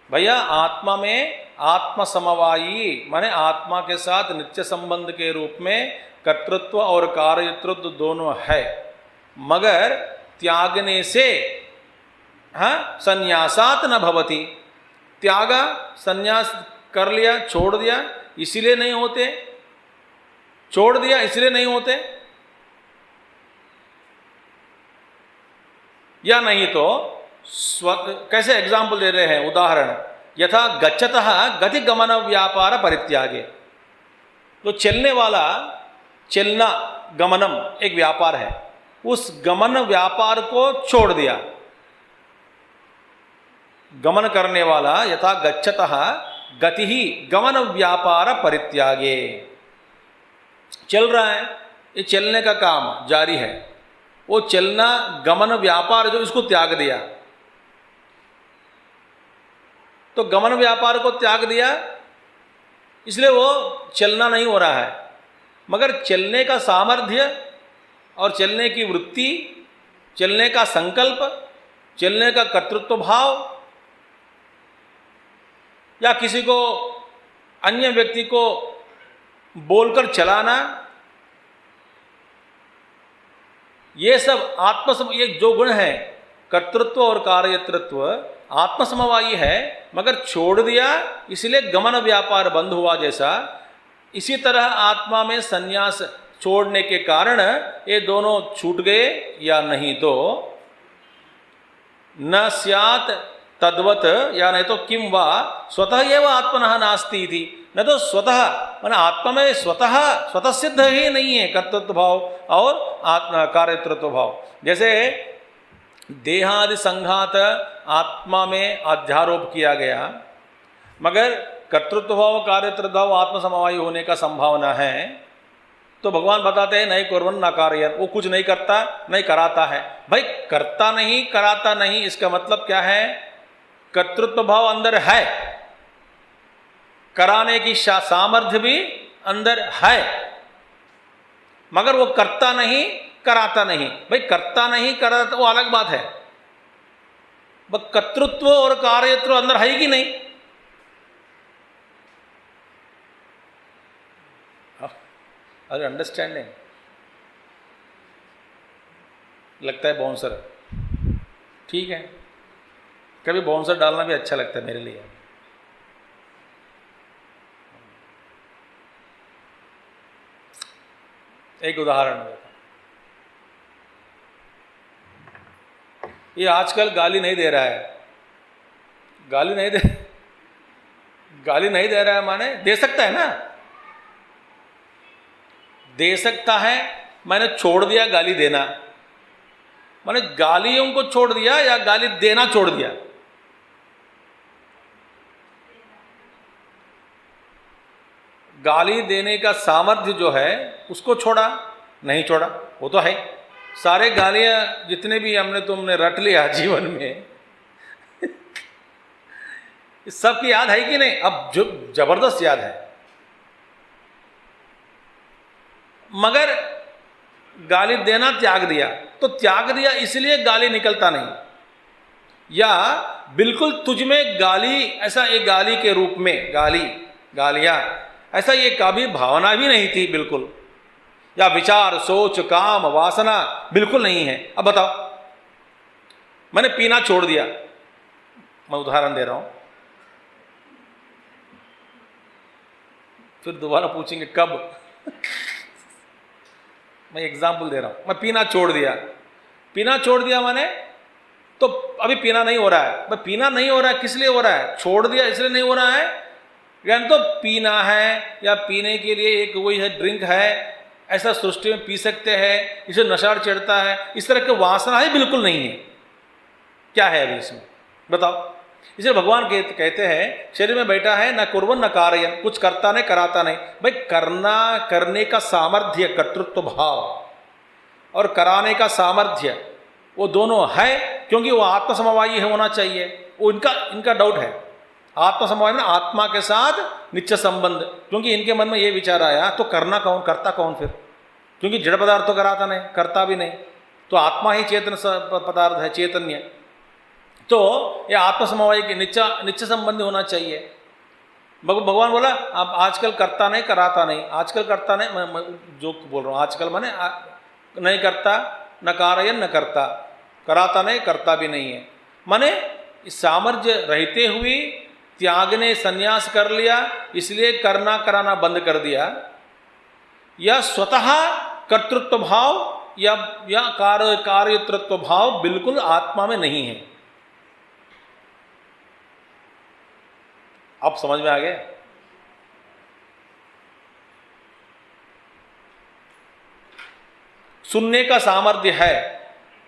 Speaker 1: भैया आत्मा में आत्म समवायी माने आत्मा के साथ नित्य संबंध के रूप में कर्तृत्व और कार्यत्व दोनों है, मगर त्यागने से संन्यासात न भवति। त्यागा, संन्यास कर लिया, छोड़ दिया, इसीलिए नहीं होते, छोड़ दिया इसलिए नहीं होते, या नहीं तो कैसे एग्जाम्पल दे रहे हैं उदाहरण, यथा गच्छतः गति गमन व्यापार परित्यागे। तो चलने वाला, चलना गमनम एक व्यापार है, उस गमन व्यापार को छोड़ दिया, गमन करने वाला, यथा गच्छतः गति ही गमन व्यापार परित्यागे, चल रहा है, ये चलने का काम जारी है, वो चलना गमन व्यापार जो इसको त्याग दिया, तो गमन व्यापार को त्याग दिया इसलिए वो चलना नहीं हो रहा है। मगर चलने का सामर्थ्य और चलने की वृत्ति, चलने का संकल्प, चलने का कर्तृत्व भाव, या किसी को अन्य व्यक्ति को बोलकर चलाना, ये सब ये जो गुण है कर्तृत्व और कार्यतृत्व आत्मसमवायी है, मगर छोड़ दिया इसलिए गमन व्यापार बंद हुआ जैसा, इसी तरह आत्मा में संन्यास छोड़ने के कारण ये दोनों छूट गए, या नहीं तो न स्यात् तद्वत, या नहीं तो किम वा स्वतः एव आत्मनः नास्ति इति, न तो स्वतः माने आत्मा में स्वतः सिद्ध ही नहीं है कर्तृत्व भाव और कार्यतृत्व भाव। जैसे देहादि संघात आत्मा में अध्यारोप किया गया, मगर कर्तृत्व भाव कार्यतृत्व भाव आत्मसमवायी होने का संभावना है, तो भगवान बताते हैं नहीं कुर्वन् न कारयन्, वो कुछ नहीं करता नहीं कराता है। भाई करता नहीं कराता नहीं इसका मतलब क्या है? कर्तृत्व भाव अंदर है, कराने की सामर्थ्य भी अंदर है, मगर वो करता नहीं कराता नहीं। भाई करता नहीं कराता वो अलग बात है, बस कर्तृत्व और कार्यत्व अंदर है कि नहीं? अरे अंडरस्टैंडिंग लगता है बाउंसर, ठीक है, कभी बाउंसर डालना भी अच्छा लगता है मेरे लिए। एक उदाहरण देता हूं, ये आजकल गाली नहीं दे रहा है, गाली नहीं दे रहा है माने दे सकता है ना, दे सकता है, मैंने छोड़ दिया गाली देना, मैंने गालियों को छोड़ दिया या गाली देना छोड़ दिया? गाली देने का सामर्थ्य जो है उसको छोड़ा नहीं छोड़ा, वो तो है। सारे गालियां जितने भी तुमने रट लिया जीवन में इस सब की याद है कि नहीं? अब जो जबरदस्त याद है, मगर गाली देना त्याग दिया, तो त्याग दिया इसलिए गाली निकलता नहीं, या बिल्कुल तुझमें गाली ऐसा एक गाली के रूप में गालियां ऐसा ये कभी भावना भी नहीं थी बिल्कुल, या विचार सोच काम वासना बिल्कुल नहीं है। अब बताओ, मैंने पीना छोड़ दिया, मैं उदाहरण दे रहा हूं, फिर दोबारा पूछेंगे कब मैं एग्जाम्पल दे रहा हूं, मैं पीना छोड़ दिया मैंने, तो अभी पीना नहीं हो रहा है। मैं पीना नहीं हो रहा है किस लिए हो रहा है? छोड़ दिया इसलिए नहीं हो रहा है, यानी तो पीना है या पीने के लिए एक वही है ड्रिंक है, ऐसा सृष्टि में पी सकते हैं, इसे नशा चढ़ता है, इस तरह के वासना ही बिल्कुल नहीं है। क्या है अभी इसमें बताओ? इसलिए भगवान कहते हैं शरीर में बैठा है न कुर्वन् न कारयन्, कुछ करता नहीं कराता नहीं। भाई करने का सामर्थ्य कर्तृत्व भाव और कराने का सामर्थ्य वो दोनों है, क्योंकि वो आत्मसमवायी होना चाहिए। वो इनका डाउट है, आत्मसमवाय में आत्मा के साथ नित्य संबंध, क्योंकि इनके मन में ये विचार आया तो करना कौन, करता कौन फिर? क्योंकि जड़ पदार्थ तो कराता नहीं, करता भी नहीं, तो आत्मा ही चेतन पदार्थ है, चैतन्य, तो ये आत्मसमवाय के नित्य संबंध होना चाहिए। भगवान बोला आप आजकल करता नहीं कराता नहीं, आजकल करता नहीं, मैं जो बोल रहा हूँ आजकल माने नहीं करता, न कारयन् न करता, कराता नहीं करता भी नहीं है, माने सामर्थ्य रहते हुए त्यागने संन्यास कर लिया इसलिए करना कराना बंद कर दिया, या स्वतः कर्तृत्व भाव या कार्यतृत्व भाव बिल्कुल आत्मा में नहीं है। अब समझ में आ गया? सुनने का सामर्थ्य है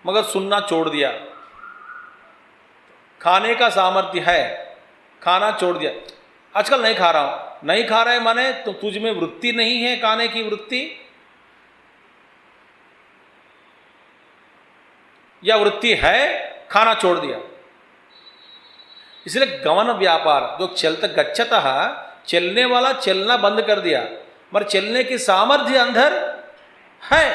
Speaker 1: मगर सुनना छोड़ दिया, खाने का सामर्थ्य है, खाना छोड़ दिया, आजकल नहीं खा रहा हूं, नहीं खा रहे माने तो तुझ में वृत्ति नहीं है, खाने की वृत्ति, या वृत्ति है, खाना छोड़ दिया। इसलिए गमन व्यापार जो चलता गच्छतः, चलने वाला चलना बंद कर दिया, मगर चलने की सामर्थ्य अंदर है,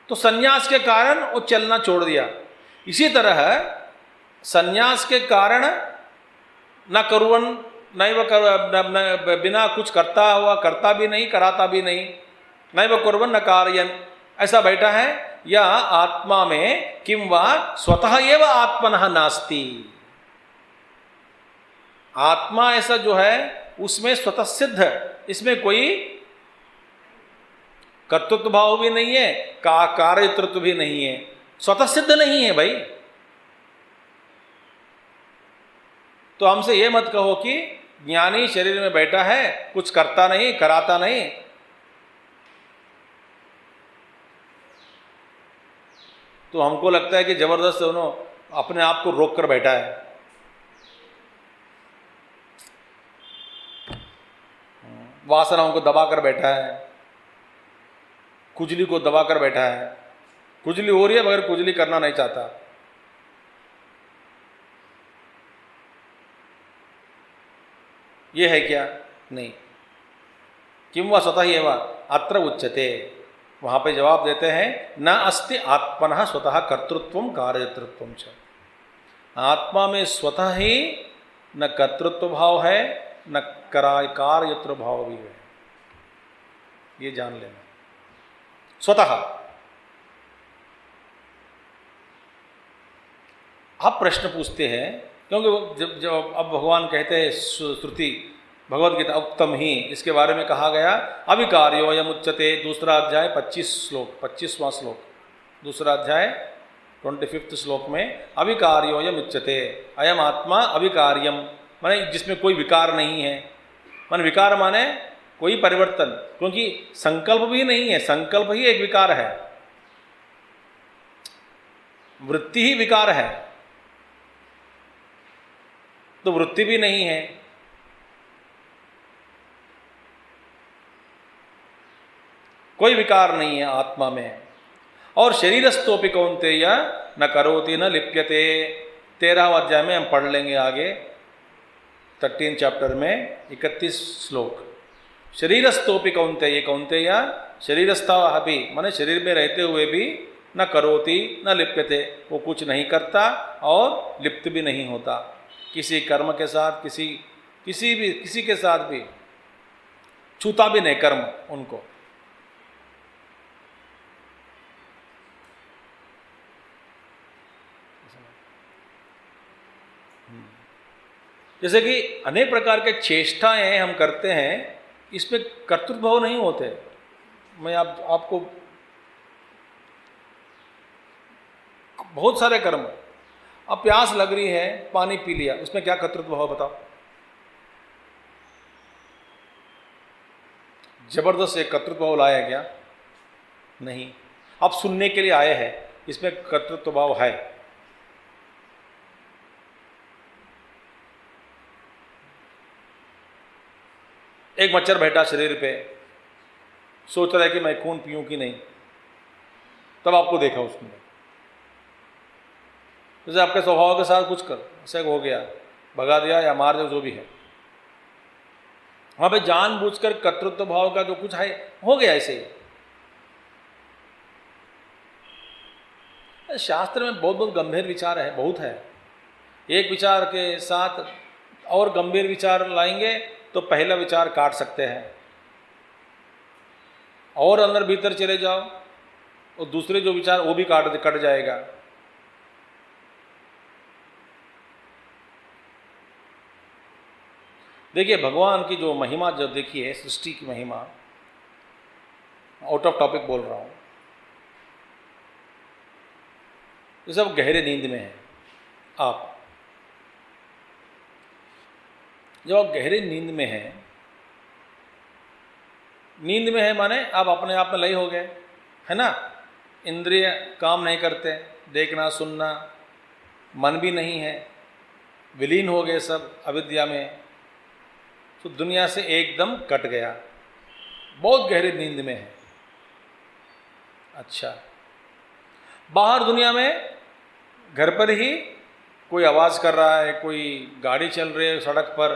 Speaker 1: तो सन्यास के कारण वो चलना छोड़ दिया। इसी तरह सन्यास के कारण न करुवन नैव कर, बिना कुछ करता हुआ करता भी नहीं, कराता भी नहीं, नैव कुर्वन् न कारयन्, ऐसा बैठा है, या आत्मा में किं वा स्वतः एव आत्मनः नास्ति। आत्मा ऐसा जो है उसमें स्वतः सिद्ध, इसमें कोई कर्तृत्व भाव भी नहीं है, कार्यतृत्व भी नहीं है, स्वतः सिद्ध नहीं है भाई। तो हमसे ये मत कहो कि ज्ञानी शरीर में बैठा है, कुछ करता नहीं, कराता नहीं। तो हमको लगता है कि जबरदस्त उन्होंने अपने आप को रोक कर बैठा है। वासनाओं को दबा कर बैठा है, खुजली को दबा कर बैठा है, खुजली हो रही है मगर खुजली करना नहीं चाहता। ये है क्या? नहीं। किं वा स्वतः एव अत्र उच्यते, वहां पे जवाब देते हैं न अस्ति आत्मनः स्वतः कर्तृत्वं कार्यतृत्वं च। आत्मा में स्वतः ही न कर्तृत्व भाव है न कार्यतृ भाव भी है, ये जान लेना। स्वतः आप प्रश्न पूछते हैं, क्योंकि जब अब भगवान कहते हैं, श्रुति भगवद गीता उत्तम ही, इसके बारे में कहा गया अविकार्योऽयम् उच्यते, दूसरा अध्याय 25वां श्लोक, दूसरा अध्याय 25 श्लोक में अविकार्योऽयम् उच्यते, अयम आत्मा अविकार्यम, माने जिसमें कोई विकार नहीं है। माने विकार माने कोई परिवर्तन, क्योंकि संकल्प भी नहीं है, संकल्प ही एक विकार है, वृत्ति ही विकार है, तो वृत्ति भी नहीं है। कोई विकार नहीं है आत्मा में। और शरीरस्थोपि कौन्तेय न करोति न लिप्यते, 13वां अध्याय में हम पढ़ लेंगे आगे, 13 चैप्टर में 31 श्लोक। शरीरस्थोपि कौन्तेय, कौन्तेय शरीरस्था अपि, माने शरीर में रहते हुए भी न करोति न लिप्यते, वो कुछ नहीं करता और लिप्त भी नहीं होता किसी कर्म के साथ, किसी के साथ भी छूता भी नहीं कर्म उनको। जैसे कि अनेक प्रकार के चेष्टाएं हम करते हैं, इसमें कर्तृत्व भाव नहीं होते। मैं आपको बहुत सारे कर्म, अब प्यास लग रही है, पानी पी लिया, उसमें क्या कर्तृत्व भाव बताओ? जबरदस्त एक कर्तृत्व भाव लाया क्या? नहीं। अब सुनने के लिए आए हैं, इसमें कर्तृत्व भाव है। एक मच्छर बैठा शरीर पे, सोच रहा है कि मैं खून पीऊं कि नहीं, तब आपको देखा उसने, जैसे आपके स्वभाव के साथ कुछ कर ऐसे हो गया, भगा दिया या मार दिया, जो भी है, वहां पे जानबूझकर कर्तृत्व भाव का जो कुछ है हो गया ऐसे ही। शास्त्र में बहुत बहुत गंभीर विचार है, बहुत है। एक विचार के साथ और गंभीर विचार लाएंगे तो पहला विचार काट सकते हैं, और अंदर भीतर चले जाओ और दूसरे जो विचार वो भी कट जाएगा। देखिए भगवान की जो महिमा, जो देखिए सृष्टि की महिमा, आउट ऑफ टॉपिक बोल रहा हूं, ये सब गहरे नींद में है। आप जब आप गहरे नींद में हैं, नींद में है माने आप अपने आप में लय हो गए, है ना, इंद्रिय काम नहीं करते, देखना सुनना मन भी नहीं है, विलीन हो गए सब अविद्या में, तो दुनिया से एकदम कट गया, बहुत गहरी नींद में है। अच्छा, बाहर दुनिया में घर पर ही कोई आवाज़ कर रहा है, कोई गाड़ी चल रही है सड़क पर,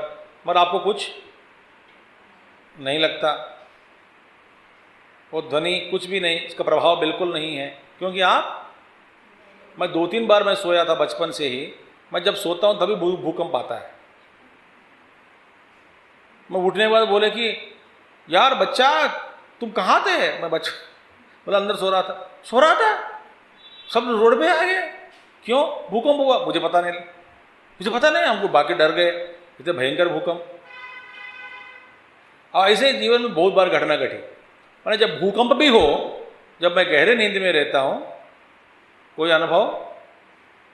Speaker 1: मगर आपको कुछ नहीं लगता, वो ध्वनि कुछ भी नहीं, इसका प्रभाव बिल्कुल नहीं है, क्योंकि मैं 2-3 बार मैं सोया था बचपन से ही, मैं जब सोता हूँ तभी भूकंप आता है। मैं उठने के बाद बोले कि यार बच्चा तुम कहाँ थे? मैं बच्चा बोला अंदर सो रहा था, सब रोड पे आ गए, क्यों? भूकंप हुआ। मुझे पता नहीं, हमको बाकी डर गए, इतने भयंकर भूकंप। और ऐसे जीवन में बहुत बार घटना घटी। मैंने जब भूकंप भी हो, जब मैं गहरे नींद में रहता हूँ, कोई अनुभव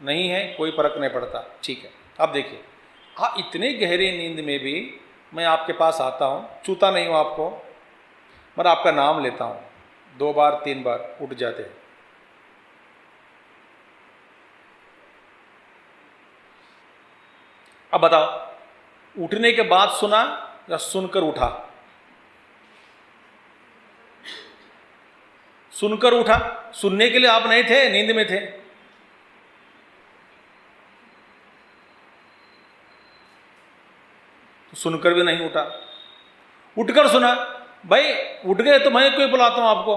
Speaker 1: नहीं है, कोई फर्क नहीं पड़ता। ठीक है, अब देखिए, हाँ, इतने गहरे नींद में भी मैं आपके पास आता हूँ, छूता नहीं हूँ आपको, मगर आपका नाम लेता हूँ, 2 बार 3 बार उठ जाते हैं। अब बताओ, उठने के बाद सुना या सुनकर उठा? सुनकर उठा। सुनने के लिए आप नहीं थे, नींद में थे। तो सुनकर भी नहीं उठा, उठकर सुना। भाई उठ गए तो मैं क्यों बुलाता हूं आपको?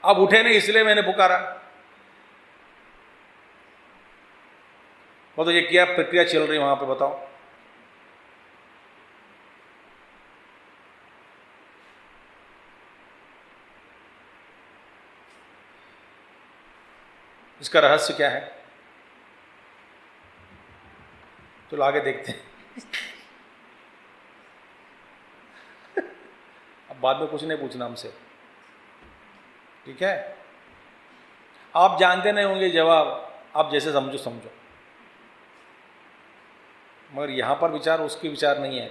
Speaker 1: आप उठे नहीं इसलिए मैंने पुकारा। वो तो ये क्या प्रक्रिया चल रही है वहां पे, बताओ। इसका रहस्य क्या है? तो आगे देखते हैं। अब बाद में कुछ नहीं पूछना हमसे, ठीक है? आप जानते नहीं होंगे जवाब, आप जैसे समझो, मगर यहां पर विचार उसके विचार नहीं है।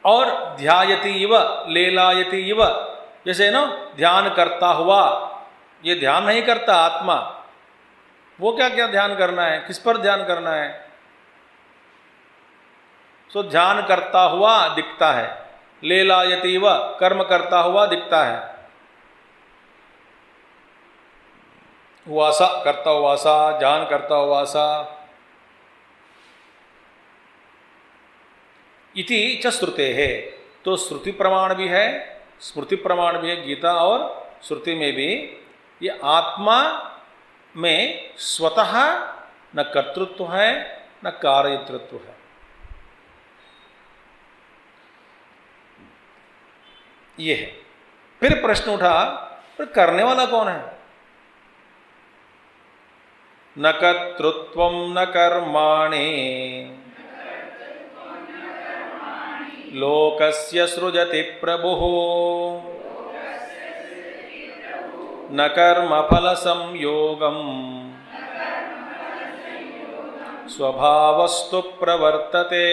Speaker 1: और ध्यायति इव लेलायति इव, जैसे ना ध्यान करता हुआ, ये ध्यान नहीं करता आत्मा, वो क्या क्या ध्यान करना है, किस पर ध्यान करना है? सो ध्यान करता हुआ दिखता है, लेलायति इव कर्म करता हुआ दिखता है, वासा करता हुआ वासा, ध्यान करता हुआ वासा। इति च श्रुते है, तो श्रुति प्रमाण भी है, स्मृति प्रमाण भी है, गीता और श्रुति में भी ये आत्मा में स्वतः न कर्तृत्व है न कार्यतृत्व है। ये है। फिर प्रश्न उठा, फिर करने वाला कौन है? न कर्तृत्वं न कर्माणि लोकस्य सृजति प्रभुः न कर्मफल संयोगम् स्वभावस्तु प्रवर्तते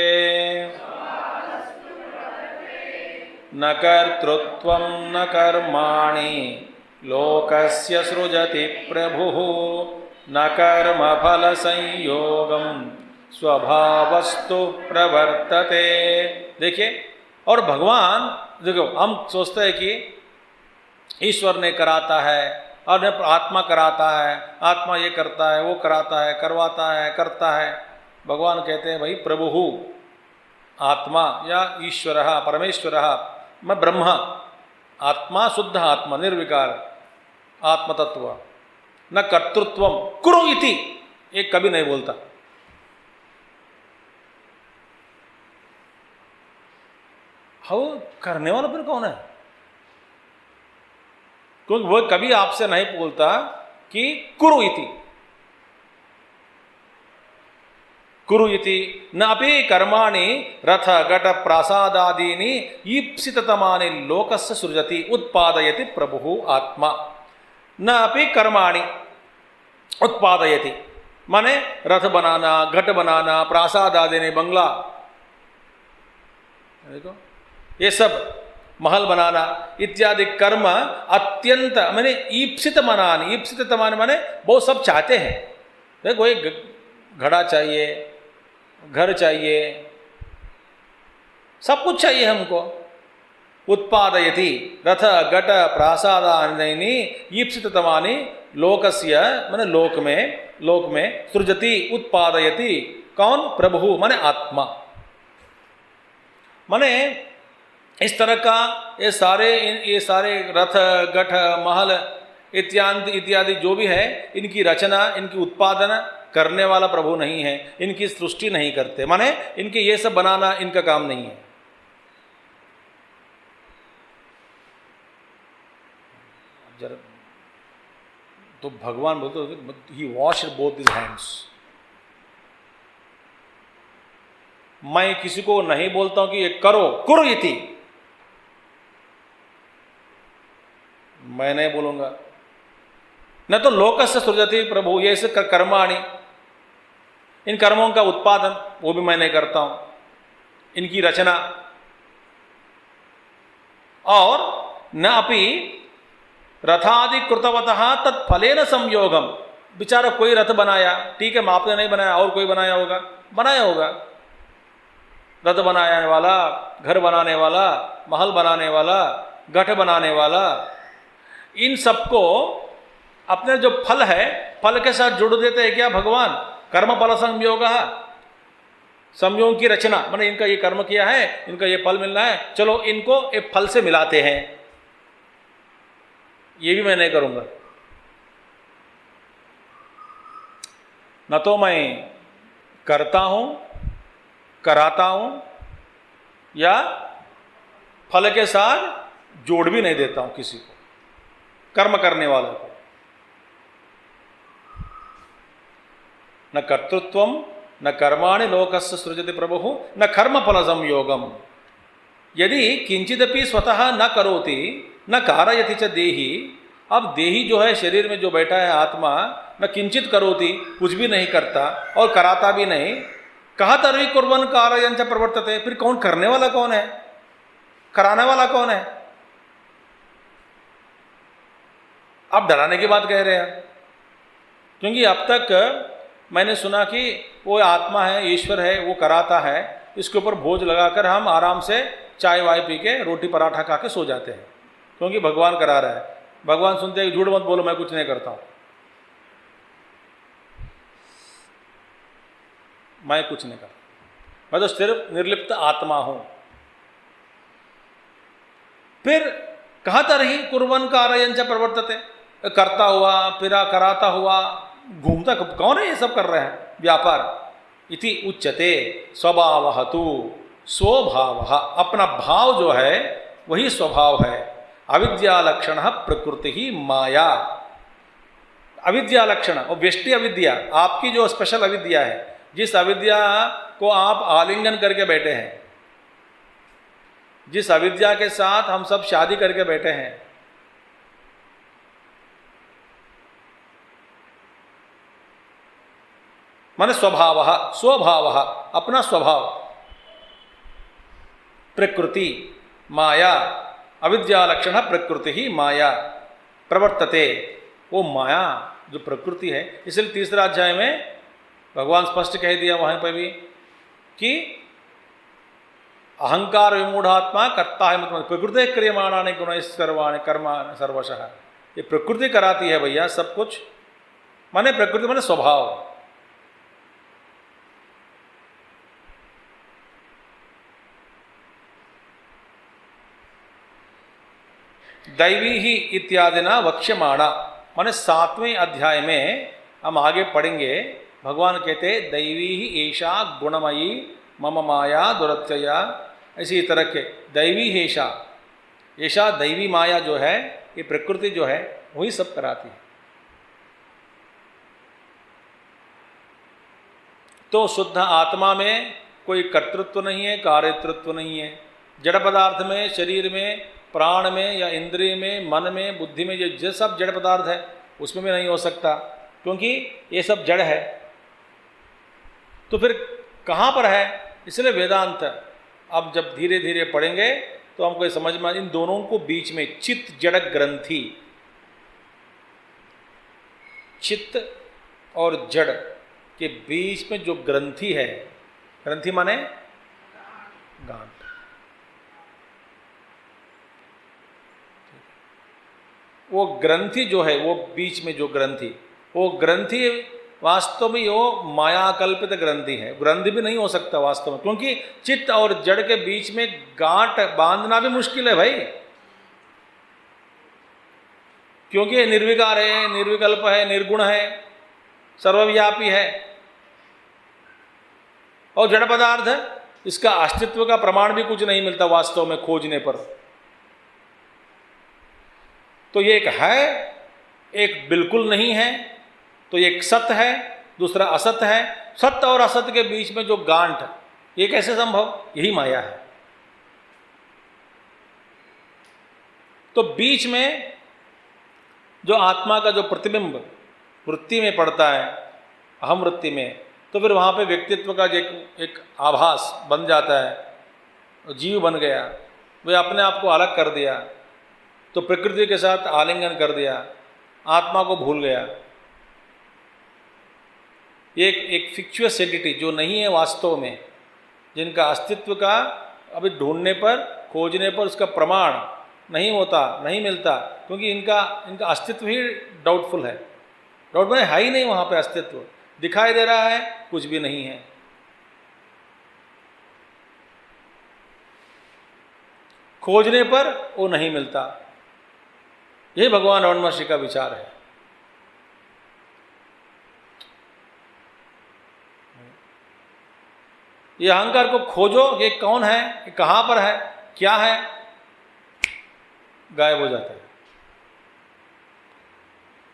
Speaker 1: न कर्तृत्वं न कर्माणि लोकस्य सृजति प्रभुः न कर्मफल संयोगम् स्वभावस्तु प्रवर्तते। देखिए, और भगवान, देखो हम सोचते हैं कि ईश्वर ने कराता है और आत्मा कराता है, आत्मा ये करता है, वो कराता है, करवाता है, करता है। भगवान कहते हैं भाई प्रभु आत्मा या ईश्वर परमेश्वर, मैं ब्रह्म, आत्मा शुद्ध आत्मा निर्विकार आत्मतत्व, न कर्तृत्व कुरु इति एक कभी नहीं बोलता। हाँ, करने वाला फिर कौन है? क्योंकि वो कभी आपसे नहीं बोलता कि कुरु इति, कुरु इति न अपि कर्माणि रथ घट प्रासादादीनि ईप्सिततमानि लोकस्य सृजति उत्पादयति प्रभुः आत्मा। न अपि कर्माणि उत्पादयति माने रथ बनाना, घट बनाना, प्रासादादीनि बंगला, देखो ये सब महल बनाना इत्यादि कर्म अत्यंत मैंने ईप्सित मनानी, ईप्सित माने वो सब चाहते हैं। देखो एक घड़ा चाहिए, घर चाहिए, सब कुछ चाहिए हमको। उत्पादयति रथ घट प्रासादानि ईप्सिततमानि लोकस्य माने लोक में सृजति उत्पादयति कौन? प्रभु माने आत्मा। माने इस तरह का ये सारे रथ घट महल इत्यादि जो भी है, इनकी रचना इनकी उत्पादन करने वाला प्रभु नहीं है, इनकी सृष्टि नहीं करते, माने इनके ये सब बनाना इनका काम नहीं है। जरा तो भगवान बोलते ही वॉश्ड बोथ हिज हैंड्स। मैं किसी को नहीं बोलता हूं कि ये करो कुरु इति, मैं नहीं बोलूंगा। न तो लोकस्य सृजति प्रभु, ये ऐसे कर्माणि, इन कर्मों का उत्पादन वो भी मैं नहीं करता हूं, इनकी रचना। और न अपि रथादि कृतवतः तत्फलेन संयोगम, बेचारा कोई रथ बनाया, ठीक है आपने नहीं बनाया और कोई बनाया होगा। रथ बनाने वाला, घर बनाने वाला, महल बनाने वाला, गठ बनाने वाला, इन सबको अपने जो फल है फल के साथ जुड़ देते हैं क्या भगवान? कर्म फल संयोग की रचना, मैंने इनका ये कर्म किया है, इनका ये फल मिलना है, चलो इनको एक फल से मिलाते हैं। ये भी मैं नहीं करूंगा। न तो मैं करता हूं, कराता हूं, या फल के साथ जोड़ भी नहीं देता हूं किसी को, कर्म करने वालों को। न कर्तृत्वम न कर्माणि लोकस्य सृजति प्रभु न कर्म फल संयोगम। यदि किंचिदपि स्वतः न करोति न कारयति च देही, अब देही जो है शरीर में जो बैठा है आत्मा, न किंचित करोति, कुछ भी नहीं करता और कराता भी नहीं, कहा तर्हि कुर्वन् कारयन् च प्रवर्तते, फिर कौन करने वाला कौन है, कराने वाला कौन है? आप डराने की बात कह रहे हैं, क्योंकि अब तक मैंने सुना कि वो आत्मा है, ईश्वर है, वो कराता है, इसके ऊपर बोझ लगाकर हम आराम से चाय वाय पी के रोटी पराठा खा के सो जाते हैं, क्योंकि भगवान करा रहा है। भगवान सुनते हैं झूठ मत बोलो, मैं कुछ नहीं करता हूं, मैं कुछ नहीं करता, मैं तो सिर्फ निर्लिप्त आत्मा हूं। फिर कहा तर्हि कुर्वन् कारयन् च प्रवर्तते, करता हुआ फिरा कराता हुआ घूमता कौन है? ये सब कर रहे हैं व्यापार। इति उच्यते स्वभावः तु स्वभावः, अपना भाव जो है वही स्वभाव है। अविद्या लक्षण प्रकृति ही माया। अविद्या लक्षण और व्यष्टि अविद्या, आपकी जो स्पेशल अविद्या है, जिस अविद्या को आप आलिंगन करके बैठे हैं, जिस अविद्या के साथ हम सब शादी करके बैठे हैं, माने स्वभाव, अपना स्वभाव, प्रकृति माया, अविद्या लक्षण प्रकृति ही माया प्रवर्तते, वो माया जो प्रकृति है। इसलिए तीसरा अध्याय में भगवान स्पष्ट कह दिया वहां पर भी कि अहंकार विमूढ़ात्मा करता है, मतलब प्रकृति क्रियमाणानि गुणैः सर्वाणि कर्माणि सर्वशः, ये प्रकृति कराती है भैया सब कुछ। माने प्रकृति माने स्वभाव। दैवी ही इत्यादि ना वक्ष्यमाणा, माने 7वें अध्याय में हम आगे पढ़ेंगे। भगवान कहते दैवी ही ऐशा गुणमयी मम माया दुरत्यया, इसी तरह के दैवी ऐशा, ऐशा दैवी माया जो है, ये प्रकृति जो है वही सब कराती है। तो शुद्ध आत्मा में कोई कर्तृत्व नहीं है, कार्यतृत्व नहीं है। जड़ पदार्थ में, शरीर में, प्राण में या इंद्रिय में, मन में, बुद्धि में, ये सब जड़ पदार्थ है, उसमें भी नहीं हो सकता, क्योंकि ये सब जड़ है। तो फिर कहाँ पर है? इसलिए वेदांत अब जब धीरे धीरे पढ़ेंगे तो हमको ये समझ में इन दोनों को बीच में चित्त जड़ ग्रंथि, चित्त और जड़ के बीच में जो ग्रंथि है, ग्रंथि माने गांठ, वो ग्रंथि जो है, वो बीच में जो ग्रंथि, वो ग्रंथि वास्तव में वो माया कल्पित ग्रंथि है। ग्रंथि भी नहीं हो सकता वास्तव में, क्योंकि चित्त और जड़ के बीच में गांठ बांधना भी मुश्किल है भाई, क्योंकि ये निर्विकार है, निर्विकल्प है, निर्गुण है, सर्वव्यापी है और जड़ पदार्थ है। इसका अस्तित्व का प्रमाण भी कुछ नहीं मिलता वास्तव में खोजने पर। तो ये एक है, एक बिल्कुल नहीं है, तो एक सत्य है, दूसरा असत्य है। सत्य और असत्य के बीच में जो गांठ, ये कैसे संभव? यही माया है। तो बीच में जो आत्मा का जो प्रतिबिंब वृत्ति में पड़ता है, अहम वृत्ति में, तो फिर वहाँ पे व्यक्तित्व का एक आभास बन जाता है, जीव बन गया, वे अपने आप को अलग कर दिया, तो प्रकृति के साथ आलिंगन कर दिया, आत्मा को भूल गया। एक फिक्चुअस एंटिटी जो नहीं है वास्तव में, जिनका अस्तित्व का अभी ढूंढने पर, खोजने पर उसका प्रमाण नहीं होता, नहीं मिलता, क्योंकि इनका अस्तित्व ही डाउटफुल है। डाउट में है ही नहीं, वहाँ पे अस्तित्व दिखाई दे रहा है, कुछ भी नहीं है। खोजने पर वो नहीं मिलता। यही भगवान रमण महर्षि का विचार है। ये अहंकार को खोजो, ये कौन है, ये कहाँ पर है, क्या है, गायब हो जाता है।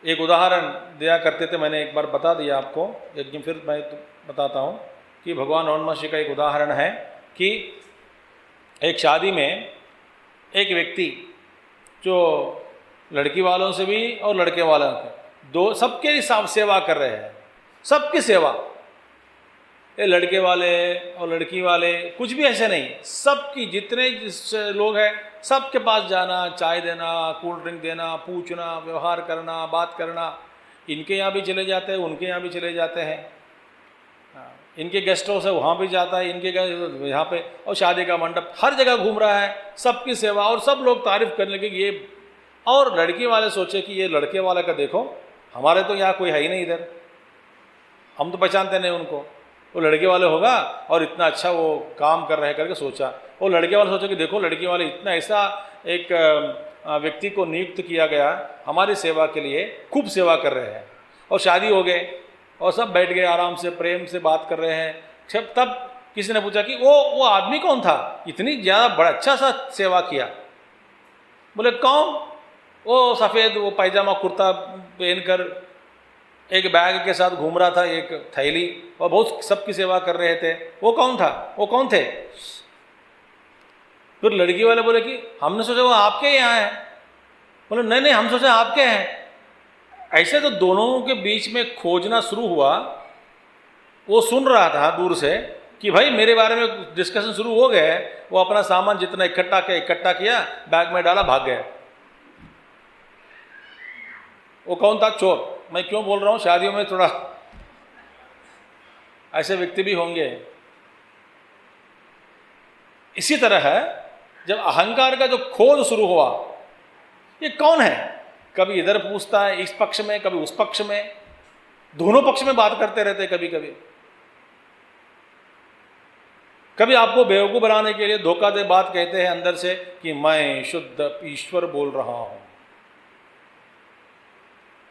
Speaker 1: एक उदाहरण दिया करते थे, मैंने एक बार बता दिया आपको, लेकिन फिर मैं बताता हूँ कि भगवान रमण महर्षि का एक उदाहरण है कि एक शादी में एक व्यक्ति जो लड़की वालों से भी और लड़के वालों के दो सबके हिसाब सेवा कर रहे हैं, सबकी सेवा, ये लड़के वाले और लड़की वाले कुछ भी ऐसे नहीं, सबकी जितने लोग हैं सबके पास जाना, चाय देना, कोल्ड ड्रिंक देना, पूछना, व्यवहार करना, बात करना। इनके यहाँ भी चले जाते हैं, उनके यहाँ भी चले जाते हैं, इनके गेस्ट हाउस है वहाँ भी जाता है, इनके यहाँ पे, और शादी का मंडप, हर जगह घूम रहा है, सबकी सेवा, और सब लोग तारीफ करने लगे ये। और लड़की वाले सोचे कि ये लड़के वाले का देखो, हमारे तो यहाँ कोई है ही नहीं इधर, हम तो पहचानते नहीं उनको, वो लड़के वाले होगा और इतना अच्छा वो काम कर रहे करके सोचा। वो लड़के वाले सोचा कि देखो लड़के वाले इतना ऐसा एक व्यक्ति को नियुक्त किया गया हमारी सेवा के लिए, खूब सेवा कर रहे हैं। और शादी हो गए और सब बैठ गए आराम से, प्रेम से बात कर रहे हैं। सब तब किसी ने पूछा कि वो आदमी कौन था, इतनी ज़्यादा बड़ा अच्छा सा सेवा किया? बोले कौन? वो सफ़ेद वो पायजामा कुर्ता पहनकर एक बैग के साथ घूम रहा था, एक थैली, और बहुत सबकी सेवा कर रहे थे, वो कौन था? वो कौन थे? फिर लड़की वाले बोले कि हमने सोचा वो आपके यहाँ है। बोले नहीं नहीं, हम सोचा आपके हैं। ऐसे तो दोनों के बीच में खोजना शुरू हुआ। वो सुन रहा था दूर से कि भाई मेरे बारे में डिस्कशन शुरू हो गए। वो अपना सामान जितना इकट्ठा किया, बैग में डाला, भाग गया। वो कौन था? चोर। मैं क्यों बोल रहा हूँ, शादियों में थोड़ा ऐसे व्यक्ति भी होंगे। इसी तरह है, जब अहंकार का जो खोज शुरू हुआ, ये कौन है, कभी इधर पूछता है इस पक्ष में, कभी उस पक्ष में, दोनों पक्ष में बात करते रहते। कभी आपको बेवकूफ बनाने के लिए धोखा दे बात कहते हैं अंदर से कि मैं शुद्ध ईश्वर बोल रहा हूं,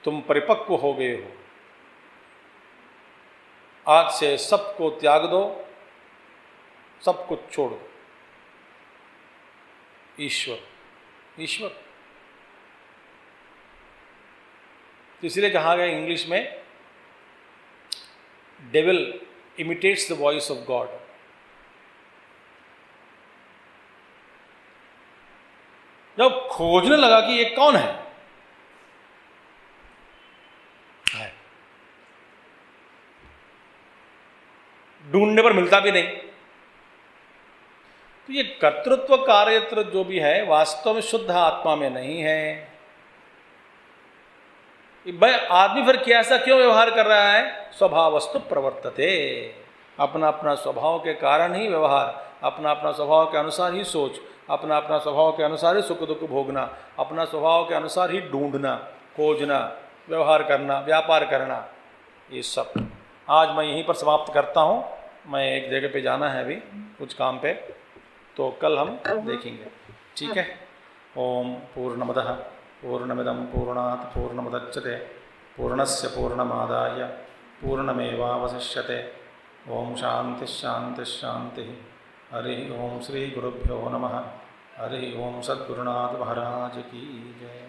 Speaker 1: तुम परिपक्व हो गए हो, आज से सबको त्याग दो, सब कुछ छोड़ दो। ईश्वर तो इसलिए कहा गया इंग्लिश में, devil imitates the voice of God. जब खोजने लगा कि ये कौन है, ढूंढने पर मिलता भी नहीं। तो ये कर्तृत्व कार्यत्र जो भी है वास्तव में शुद्ध आत्मा में नहीं है। भाई आदमी फिर कैसा क्यों व्यवहार कर रहा है? स्वभावस्तु प्रवर्तते, अपना अपना स्वभाव के कारण ही व्यवहार, अपना अपना स्वभाव के अनुसार ही सोच, अपना अपना स्वभाव के अनुसार ही सुख दुख भोगना, अपना स्वभाव के अनुसार ही ढूंढना, खोजना, व्यवहार करना, व्यापार करना, ये सब। आज मैं यहीं पर समाप्त करता हूँ, मैं एक जगह पे जाना है अभी कुछ काम पे, तो कल हम देखेंगे, ठीक है। ओम पूर्णमदः पूर्णमिदं पूर्णात् पूर्णमुदच्यते पूर्णस्य पूर्णमादाय पूर्णमेवावशिष्यते। ओम शांति शांति शांति। हरि ओम श्री गुरुभ्यो नमः। हरि ओम सद्गुरुनाथ महाराज की जय।